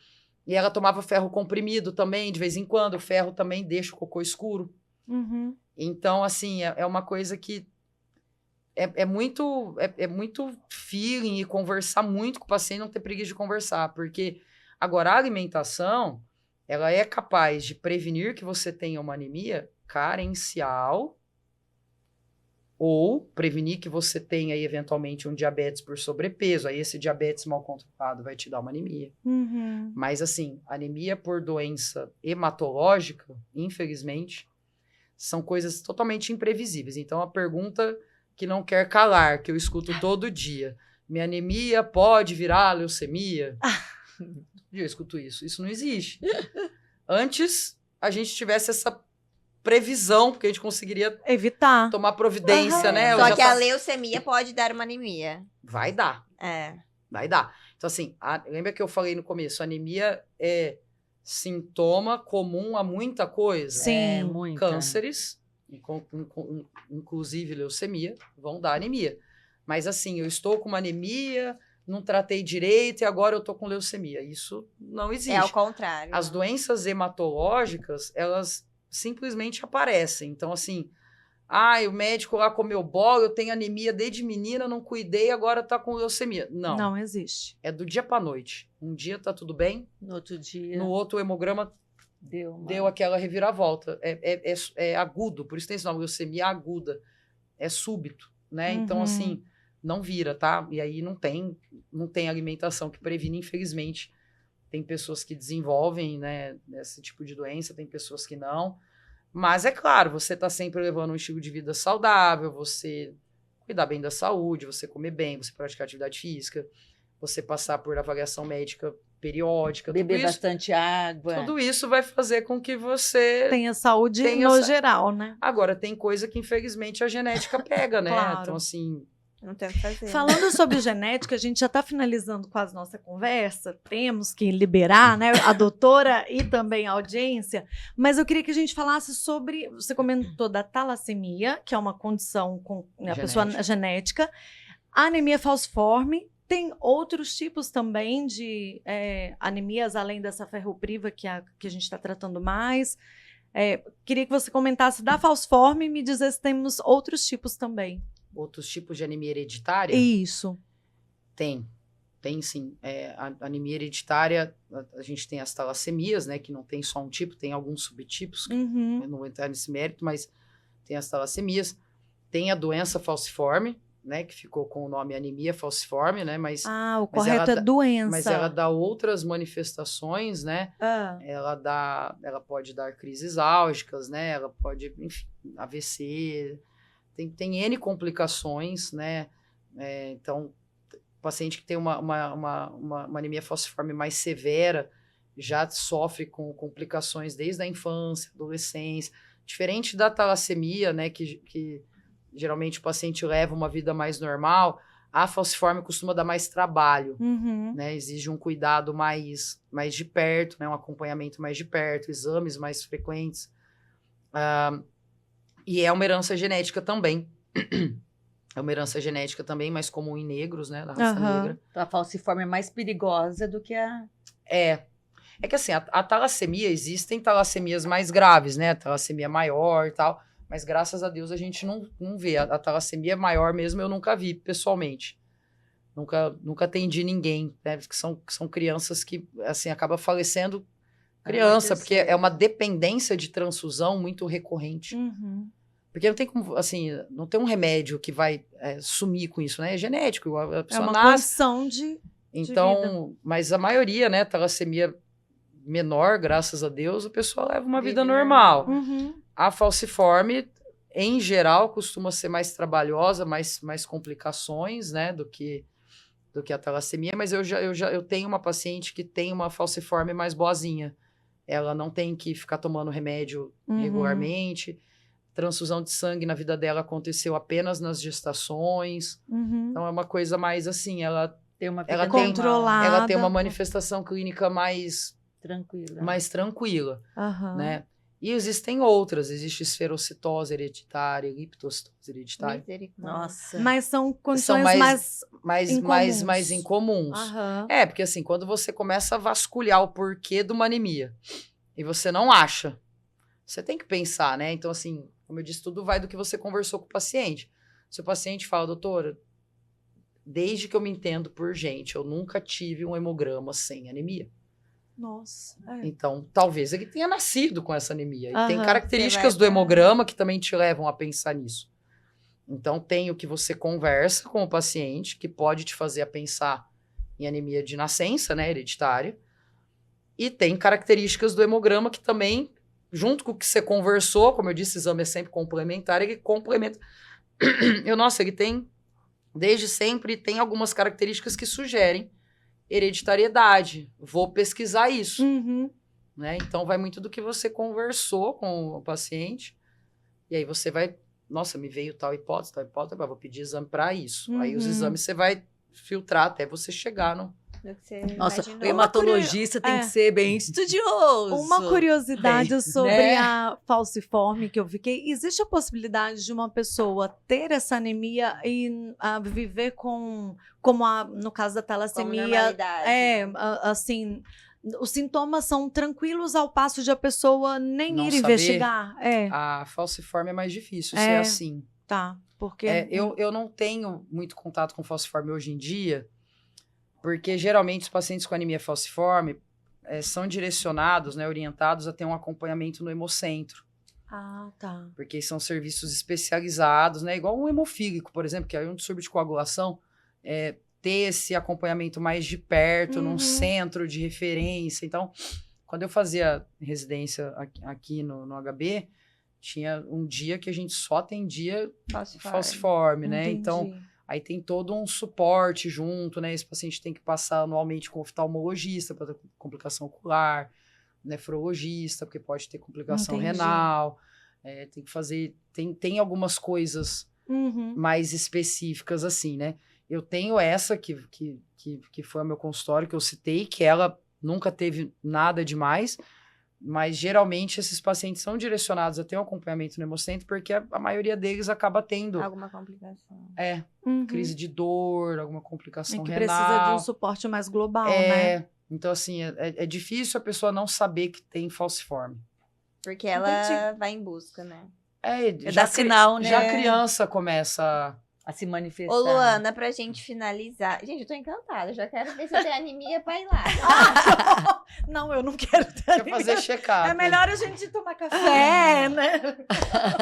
Speaker 4: E ela tomava ferro comprimido também, de vez em quando. O ferro também deixa o cocô escuro.
Speaker 1: Uhum.
Speaker 4: Então, assim, é uma coisa que... É muito feeling e conversar muito com o paciente, não ter preguiça de conversar. Porque, agora, a alimentação... ela é capaz de prevenir que você tenha uma anemia carencial ou prevenir que você tenha, aí, eventualmente, um diabetes por sobrepeso. Aí, esse diabetes mal controlado vai te dar uma anemia.
Speaker 1: Uhum.
Speaker 4: Mas, assim, anemia por doença hematológica, infelizmente, são coisas totalmente imprevisíveis. Então, a pergunta que não quer calar, que eu escuto todo dia, minha anemia pode virar leucemia? Eu escuto isso. Isso não existe. Antes, a gente tivesse essa previsão, porque a gente conseguiria
Speaker 1: Evitar.
Speaker 4: tomar providência,
Speaker 1: Aham.
Speaker 4: né?
Speaker 3: Só
Speaker 4: Já
Speaker 3: que
Speaker 4: tá-
Speaker 3: a leucemia pode dar uma anemia.
Speaker 4: Vai dar,
Speaker 3: É.
Speaker 4: vai dar. Então, assim, lembra que eu falei no começo, a anemia é sintoma comum a muita coisa.
Speaker 1: Sim.
Speaker 2: É, muita.
Speaker 4: Cânceres, inclusive leucemia, vão dar anemia. Mas, assim, eu estou com uma anemia, não tratei direito e agora eu tô com leucemia. Isso não existe.
Speaker 3: É ao contrário.
Speaker 4: As doenças hematológicas, elas simplesmente aparecem. Então, assim, o médico lá comeu bola, eu tenho anemia desde menina, não cuidei, agora tá com leucemia. Não,
Speaker 1: Não existe.
Speaker 4: é do dia pra noite. Um dia tá tudo bem,
Speaker 2: No outro dia,
Speaker 4: no outro o hemograma deu aquela reviravolta. É agudo, por isso tem esse nome, leucemia aguda. É súbito, né? Então,
Speaker 1: Uhum.
Speaker 4: assim, não vira, tá? E aí não tem alimentação que previne, infelizmente. Tem pessoas que desenvolvem, né, esse tipo de doença, tem pessoas que não. Mas é claro, você tá sempre levando um estilo de vida saudável, você cuidar bem da saúde, você comer bem, você praticar atividade física, você passar por avaliação médica periódica,
Speaker 2: beber bastante água.
Speaker 4: tudo isso vai fazer com que você...
Speaker 1: Tenha saúde
Speaker 4: Tem
Speaker 1: no
Speaker 4: essa-
Speaker 1: geral, né?
Speaker 4: Agora, tem coisa que infelizmente a genética pega, né?
Speaker 1: Claro.
Speaker 4: Então, assim,
Speaker 3: Não tem o que fazer.
Speaker 1: Falando sobre genética, a gente já está finalizando quase nossa conversa. Temos que liberar, né, a doutora e também a audiência. Mas eu queria que a gente falasse sobre. Você comentou da talassemia, que é uma condição com a pessoa genética, a anemia falciforme. Tem outros tipos também de anemias, além dessa ferropriva que a gente está tratando mais. Queria que você comentasse da falciforme e me dizer se temos outros tipos também.
Speaker 4: outros tipos de anemia hereditária.
Speaker 1: Isso.
Speaker 4: Tem sim. A anemia hereditária, a gente tem as talassemias, né? Que não tem só um tipo, tem alguns subtipos.
Speaker 1: Uhum.
Speaker 4: Eu não vou entrar nesse mérito, mas tem as talassemias. Tem a doença falciforme, né? Que ficou com o nome anemia falciforme, né? Mas
Speaker 1: O
Speaker 4: mas ela
Speaker 1: correto é
Speaker 4: dá-
Speaker 1: doença.
Speaker 4: mas ela dá outras manifestações, né?
Speaker 1: Ah,
Speaker 4: Ela pode dar crises álgicas, né? Ela pode, enfim, AVC. Tem N complicações, né? Então, o paciente que tem uma anemia falciforme mais severa já sofre com complicações desde a infância, adolescência. Diferente da talassemia, né? Que geralmente o paciente leva uma vida mais normal, a falciforme costuma dar mais trabalho.
Speaker 1: uhum.
Speaker 4: Né, exige um cuidado mais de perto, né, um acompanhamento mais de perto, exames mais frequentes. E é uma herança genética também. É uma herança genética também, mais comum em negros, né, da raça
Speaker 1: Aham.
Speaker 4: negra.
Speaker 2: Então, a falciforme é mais perigosa do que a...
Speaker 4: É que assim, a talassemia, existem talassemias mais graves, né, a talassemia maior e tal, mas graças a Deus a gente não vê. A talassemia maior mesmo eu nunca vi pessoalmente. Nunca atendi ninguém, né? Que são crianças que, assim, acaba falecendo criança, porque é uma dependência de transfusão muito recorrente.
Speaker 1: Uhum.
Speaker 4: Porque não tem como, assim, não tem um remédio que vai sumir com isso, né? É genético, a
Speaker 1: É
Speaker 4: pessoa
Speaker 1: uma
Speaker 4: nasce.
Speaker 1: condição de
Speaker 4: Então, mas a maioria, né, talassemia menor, graças a Deus, a pessoa leva uma vida normal.
Speaker 1: Uhum.
Speaker 4: A falciforme, em geral, costuma ser mais trabalhosa, mais complicações, né, do que a talassemia, mas eu tenho uma paciente que tem uma falciforme mais boazinha. Ela não tem que ficar tomando remédio regularmente. Transfusão de sangue na vida dela aconteceu apenas nas gestações.
Speaker 1: Uhum.
Speaker 4: Então é uma coisa mais assim, ela
Speaker 2: Tem uma
Speaker 4: Ela
Speaker 2: vida
Speaker 4: tem-
Speaker 1: Controlada.
Speaker 4: ela tem uma manifestação clínica mais
Speaker 2: tranquila.
Speaker 1: Aham.
Speaker 4: né? E existem outras, existe esferocitose hereditária, liptocitose hereditária,
Speaker 3: Misericórdia.
Speaker 2: Nossa.
Speaker 1: Mas são condições
Speaker 4: mais-
Speaker 1: mais
Speaker 4: mais incomuns.
Speaker 1: Aham.
Speaker 4: Porque assim, quando você começa a vasculhar o porquê de uma anemia e você não acha, você tem que pensar, né? Então, assim, como eu disse, tudo vai do que você conversou com o paciente. Se o paciente fala, doutora, desde que eu me entendo por gente, eu nunca tive um hemograma sem anemia.
Speaker 1: Nossa.
Speaker 4: Então, talvez ele tenha nascido com essa anemia. E tem
Speaker 1: Aham.
Speaker 4: características do hemograma que também te levam a pensar nisso. Então, tem o que você conversa com o paciente, que pode te fazer a pensar em anemia de nascença, né, hereditária. E tem características do hemograma que também, junto com o que você conversou, como eu disse, o exame é sempre complementar, ele complementa. Ele tem, desde sempre, tem algumas características que sugerem hereditariedade. Vou pesquisar isso.
Speaker 1: Uhum.
Speaker 4: Né? Então, vai muito do que você conversou com o paciente. E aí você vai... Nossa, me veio tal hipótese, agora vou pedir exame para isso. Aí os
Speaker 1: Uhum.
Speaker 4: exames você vai filtrar até você chegar no...
Speaker 3: Do que você
Speaker 2: Nossa,
Speaker 3: imaginou.
Speaker 2: o hematologista tem
Speaker 1: É.
Speaker 2: que ser bem estudioso.
Speaker 1: Uma curiosidade
Speaker 2: Bem,
Speaker 1: sobre
Speaker 2: né?
Speaker 1: a falciforme que eu fiquei. Existe a possibilidade de uma pessoa ter essa anemia e viver como no caso da
Speaker 3: Como
Speaker 1: talassemia,
Speaker 3: normalidade.
Speaker 1: assim, os sintomas são tranquilos ao passo de a pessoa nem
Speaker 4: Não
Speaker 1: ir
Speaker 4: saber.
Speaker 1: investigar.
Speaker 4: A falciforme é mais difícil
Speaker 1: É.
Speaker 4: ser assim.
Speaker 1: Tá. Porque
Speaker 4: Eu não tenho muito contato com falciforme hoje em dia, porque geralmente os pacientes com anemia falciforme são direcionados, né, orientados a ter um acompanhamento no hemocentro,
Speaker 1: Ah, tá.
Speaker 4: porque são serviços especializados, né, igual um hemofílico, por exemplo, que é um distúrbio de coagulação, ter esse acompanhamento mais de perto, num centro de referência. Então, quando eu fazia residência aqui no HB, tinha um dia que a gente só atendia falciforme, né?
Speaker 1: Entendi.
Speaker 4: Então, aí tem todo um suporte junto, né? Esse paciente tem que passar anualmente com oftalmologista para ter complicação ocular, nefrologista, porque pode ter complicação
Speaker 1: Entendi.
Speaker 4: renal. Tem que fazer... Tem algumas coisas
Speaker 1: Uhum.
Speaker 4: mais específicas, assim, né? Eu tenho essa que foi o meu consultório, que eu citei, que ela nunca teve nada demais, mas geralmente esses pacientes são direcionados a ter um acompanhamento no hemocentro, porque a maioria deles acaba tendo
Speaker 3: Alguma complicação.
Speaker 1: Uhum.
Speaker 4: crise de dor, alguma complicação
Speaker 1: E que
Speaker 4: renal.
Speaker 1: precisa de um suporte mais global, né?
Speaker 4: Então, assim, é difícil a pessoa não saber que tem falciforme.
Speaker 3: Porque ela
Speaker 1: Entendi.
Speaker 3: vai em busca, né?
Speaker 2: Dá sinal, né?
Speaker 4: Já a criança começa a
Speaker 2: a se manifestar.
Speaker 3: Ô, Luana, pra gente finalizar. Gente, eu tô encantada. Já quero ver se eu tenho anemia pra ir lá.
Speaker 1: Não, eu não quero ter
Speaker 4: Quer
Speaker 1: anemia.
Speaker 4: fazer check-up.
Speaker 1: É melhor a gente tomar café, né?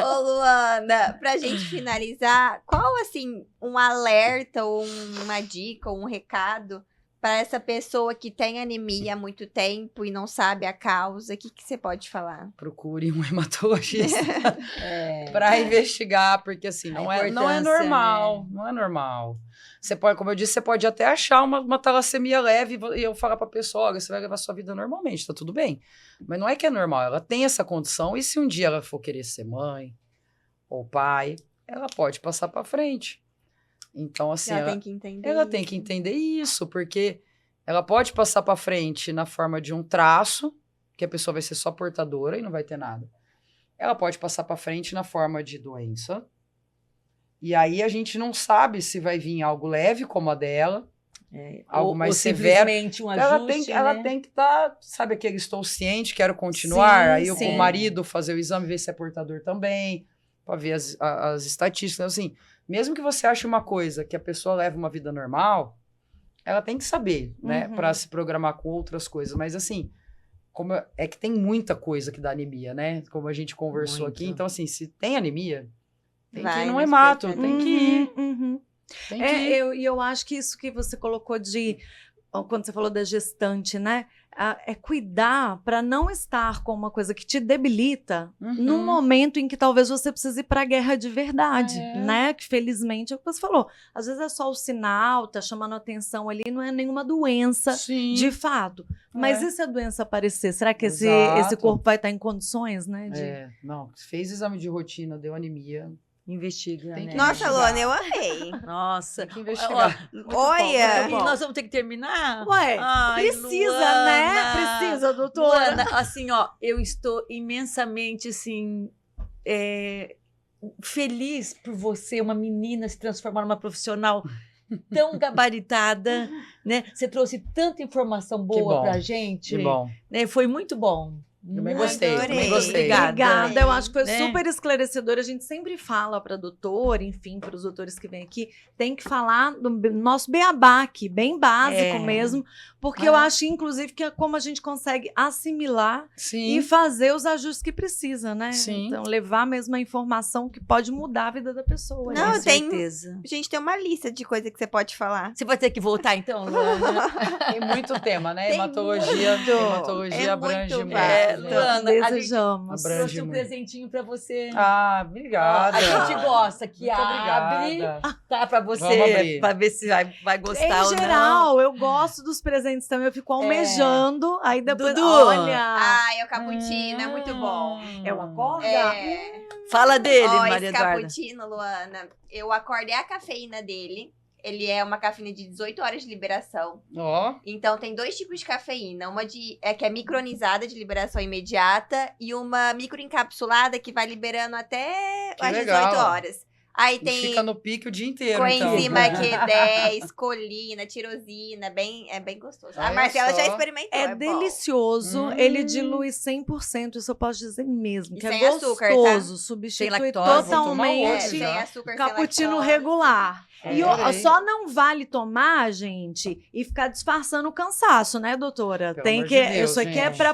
Speaker 3: Ô, Luana, pra gente finalizar, qual, assim, um alerta ou uma dica ou um recado para essa pessoa que tem anemia há muito tempo e não sabe a causa? O que você pode falar?
Speaker 4: Procure um hematologista
Speaker 2: É.
Speaker 4: para investigar, porque assim,
Speaker 2: A
Speaker 4: não é
Speaker 2: importância,
Speaker 4: normal,
Speaker 2: né?
Speaker 4: não é normal. Você pode, como eu disse, você pode até achar uma talassemia leve e eu falar para a pessoa, olha, você vai levar sua vida normalmente, tá tudo bem. Mas não é que é normal, ela tem essa condição e se um dia ela for querer ser mãe ou pai, ela pode passar para frente. Então, assim,
Speaker 3: Ela tem que entender.
Speaker 4: ela tem que entender isso, porque ela pode passar para frente na forma de um traço, que a pessoa vai ser só portadora e não vai ter nada. Ela pode passar para frente na forma de doença. E aí a gente não sabe se vai vir algo leve como a dela, algo mais severo.
Speaker 2: Simplesmente um ajuste,
Speaker 4: Ela tem que estar, sabe aquele estou ciente, quero continuar,
Speaker 1: Sim,
Speaker 4: aí
Speaker 1: sim.
Speaker 4: o marido fazer o exame, ver se é portador também, para ver as estatísticas, assim, mesmo que você ache uma coisa que a pessoa leva uma vida normal, ela tem que saber, né, para se programar com outras coisas, mas assim, como é que tem muita coisa que dá anemia, né, como a gente conversou
Speaker 2: Muito.
Speaker 4: aqui, então assim, se tem anemia, tem que
Speaker 3: Vai
Speaker 4: ir no
Speaker 3: no
Speaker 4: hemato,
Speaker 3: especialista.
Speaker 4: tem que ir,
Speaker 1: Uhum.
Speaker 4: tem que ir.
Speaker 1: Eu acho que isso que você colocou quando você falou da gestante, né? É cuidar para não estar com uma coisa que te debilita num momento em que talvez você precise ir para a guerra de verdade, né? Que felizmente é o que você falou. Às vezes é só o sinal, tá chamando atenção ali, não é nenhuma doença
Speaker 4: Sim.
Speaker 1: de fato. Mas
Speaker 4: É.
Speaker 1: e se a doença aparecer? Será que esse
Speaker 4: Exato.
Speaker 1: corpo vai estar em condições, né?
Speaker 4: Não, fez exame de rotina, deu anemia,
Speaker 2: Investiga,
Speaker 4: Tem
Speaker 2: né?
Speaker 4: que
Speaker 3: Nossa,
Speaker 4: investigar.
Speaker 3: Luana, eu amei.
Speaker 2: Nossa.
Speaker 4: tem que investigar.
Speaker 3: Olha.
Speaker 2: E nós vamos ter que terminar?
Speaker 1: Ué,
Speaker 2: Ai,
Speaker 1: precisa,
Speaker 2: Luana.
Speaker 1: né? Precisa, doutora.
Speaker 2: Luana, assim, ó, eu estou imensamente, assim, feliz por você, uma menina se transformar numa profissional tão gabaritada, né? Você trouxe tanta informação boa
Speaker 4: bom,
Speaker 2: pra gente.
Speaker 4: Que bom.
Speaker 2: Né? Foi muito bom.
Speaker 4: Também
Speaker 2: Muito
Speaker 4: gostei,
Speaker 3: Adorei.
Speaker 4: também gostei.
Speaker 1: Obrigada, eu acho que foi
Speaker 2: Né?
Speaker 1: super esclarecedor. A gente sempre fala para doutor, enfim, para os doutores que vêm aqui, tem que falar do nosso beabá aqui, bem básico mesmo, porque eu acho, inclusive, que é como a gente consegue assimilar
Speaker 4: Sim.
Speaker 1: e fazer os ajustes que precisa, né?
Speaker 4: Sim.
Speaker 1: Então, levar mesmo a informação que pode mudar a vida da pessoa.
Speaker 3: Não,
Speaker 1: né?
Speaker 3: tem-
Speaker 2: certeza.
Speaker 3: Gente, tem uma lista de coisas que você pode falar.
Speaker 2: Você vai ter que voltar, então, Luana?
Speaker 4: Tem muito tema, né?
Speaker 3: Tem
Speaker 4: hematologia
Speaker 3: muito.
Speaker 4: hematologia
Speaker 3: É
Speaker 4: abrange
Speaker 3: muito
Speaker 4: muito.
Speaker 3: vasto.
Speaker 2: Luana, a gente
Speaker 1: Desejamos.
Speaker 4: Abrange
Speaker 2: trouxe um
Speaker 4: muito.
Speaker 2: presentinho pra você.
Speaker 4: Ah, obrigada.
Speaker 2: A gente gosta que
Speaker 4: Muito
Speaker 2: abre,
Speaker 4: obrigada.
Speaker 2: tá? Pra você,
Speaker 4: Vamos abrir.
Speaker 2: pra ver se vai gostar
Speaker 1: Em
Speaker 2: ou não.
Speaker 1: geral, eu gosto dos presentes também, eu fico almejando, aí depois,
Speaker 2: Dudu.
Speaker 1: olha...
Speaker 3: Ai, é o cappuccino, é muito bom.
Speaker 1: É o acorda?
Speaker 3: É.
Speaker 2: Fala dele,
Speaker 3: Ó,
Speaker 2: Maria
Speaker 3: esse
Speaker 2: Eduarda.
Speaker 3: cappuccino, Luana, eu acordei a cafeína dele. Ele é uma cafeína de 18 horas de liberação.
Speaker 4: Ó,
Speaker 3: Então, tem dois tipos de cafeína. Uma que é micronizada, de liberação imediata. E uma microencapsulada, que vai liberando até
Speaker 4: Que
Speaker 3: as
Speaker 4: legal.
Speaker 3: 18 horas. Aí
Speaker 4: e
Speaker 3: tem
Speaker 4: fica no pique o dia inteiro, então.
Speaker 3: coenzima Q10, colina, tirosina. É bem gostoso. A
Speaker 4: Olha
Speaker 3: Marcela já
Speaker 4: só.
Speaker 3: experimentou.
Speaker 1: É
Speaker 3: bom.
Speaker 1: delicioso, ele dilui 100%, isso eu posso dizer mesmo,
Speaker 3: E
Speaker 1: que é
Speaker 3: sem açúcar,
Speaker 1: gostoso,
Speaker 2: Sem
Speaker 1: substitui
Speaker 2: lactose.
Speaker 4: Vou tomar
Speaker 1: totalmente
Speaker 4: hoje
Speaker 3: sem
Speaker 4: já.
Speaker 3: açúcar, sem
Speaker 1: cappuccino
Speaker 3: lactose.
Speaker 1: regular. E
Speaker 4: Adorei.
Speaker 1: só não vale tomar, gente, e ficar disfarçando o cansaço, né, doutora?
Speaker 4: Pelo
Speaker 1: Tem
Speaker 4: amor
Speaker 1: que
Speaker 4: de Deus,
Speaker 1: isso aqui é
Speaker 4: gente.
Speaker 1: para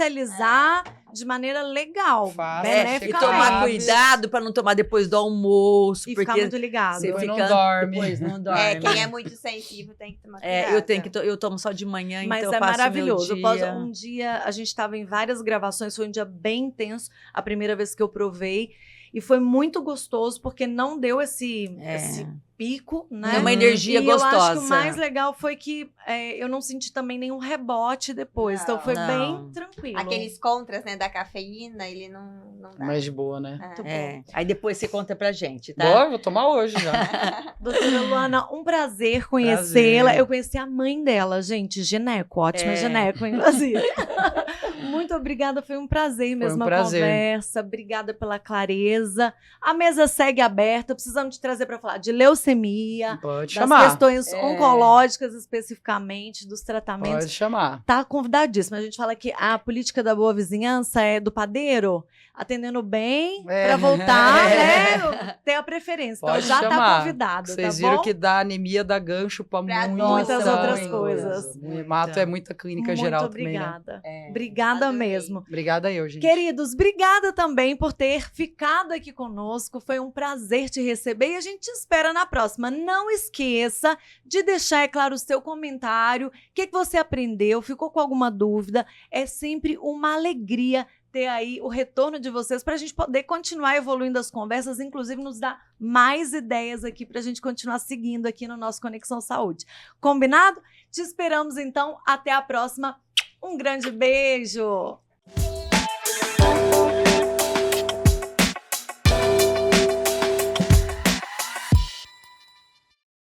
Speaker 1: potencializar de maneira legal,
Speaker 4: Fácil,
Speaker 2: E
Speaker 1: beneficamente.
Speaker 2: tomar
Speaker 4: Fácil.
Speaker 2: cuidado pra não tomar depois do almoço,
Speaker 1: E ficar
Speaker 2: porque
Speaker 1: muito ligado.
Speaker 2: você
Speaker 4: Depois não
Speaker 2: fica
Speaker 4: dorme.
Speaker 2: depois não dorme.
Speaker 3: É, quem é muito sensível tem que tomar cuidado.
Speaker 2: eu tomo só de manhã,
Speaker 1: Mas
Speaker 2: então
Speaker 1: é
Speaker 2: eu passo
Speaker 1: maravilhoso.
Speaker 2: meu dia.
Speaker 1: Um dia, a gente estava em várias gravações, foi um dia bem intenso, a primeira vez que eu provei. E foi muito gostoso, porque não deu esse pico, né?
Speaker 2: É uma energia
Speaker 1: e
Speaker 2: gostosa.
Speaker 1: eu acho que o mais legal foi que eu não senti também nenhum rebote depois. Então foi
Speaker 2: Não.
Speaker 1: bem tranquilo.
Speaker 3: Aqueles contras, né, da cafeína, ele não dá.
Speaker 4: Mais de boa, né?
Speaker 3: É.
Speaker 1: Muito bom.
Speaker 2: Aí depois você conta pra gente, tá?
Speaker 4: Boa, vou tomar hoje já.
Speaker 1: Doutora Luana, um prazer conhecê-la.
Speaker 4: Prazer.
Speaker 1: Eu conheci a mãe dela, gente, gineco, ótima gineco em Brasília. Muito obrigada, foi um prazer mesmo a
Speaker 4: prazer.
Speaker 1: conversa. Obrigada pela clareza. A mesa segue aberta, precisamos te trazer para falar de leucemia, leucemia,
Speaker 4: Pode
Speaker 1: das
Speaker 4: chamar.
Speaker 1: questões oncológicas especificamente, dos tratamentos.
Speaker 4: Pode chamar.
Speaker 1: Tá convidadíssimo. A gente fala que a política da boa vizinhança é do padeiro, atendendo bem, para voltar, né? Ter a preferência. Então
Speaker 4: Pode
Speaker 1: já tá
Speaker 4: chamar.
Speaker 1: convidado,
Speaker 4: Vocês
Speaker 1: tá
Speaker 4: viram
Speaker 1: bom?
Speaker 4: que dá anemia, dá gancho para
Speaker 3: Pra
Speaker 1: muitas
Speaker 3: Nossa,
Speaker 1: outras
Speaker 3: muita
Speaker 1: coisas.
Speaker 4: O hemato é muita clínica
Speaker 1: Muito
Speaker 4: geral também, né?
Speaker 1: obrigada.
Speaker 2: É.
Speaker 1: Obrigada
Speaker 3: Adorei.
Speaker 1: mesmo.
Speaker 4: Obrigada eu, gente.
Speaker 1: Queridos, obrigada também por ter ficado aqui conosco. Foi um prazer te receber e a gente te espera na próxima. Não esqueça de deixar, é claro, o seu comentário. O que você aprendeu? Ficou com alguma dúvida? É sempre uma alegria ter aí o retorno de vocês para a gente poder continuar evoluindo as conversas, inclusive nos dar mais ideias aqui para a gente continuar seguindo aqui no nosso Conexão Saúde. Combinado? Te esperamos então. Até a próxima. Um grande beijo!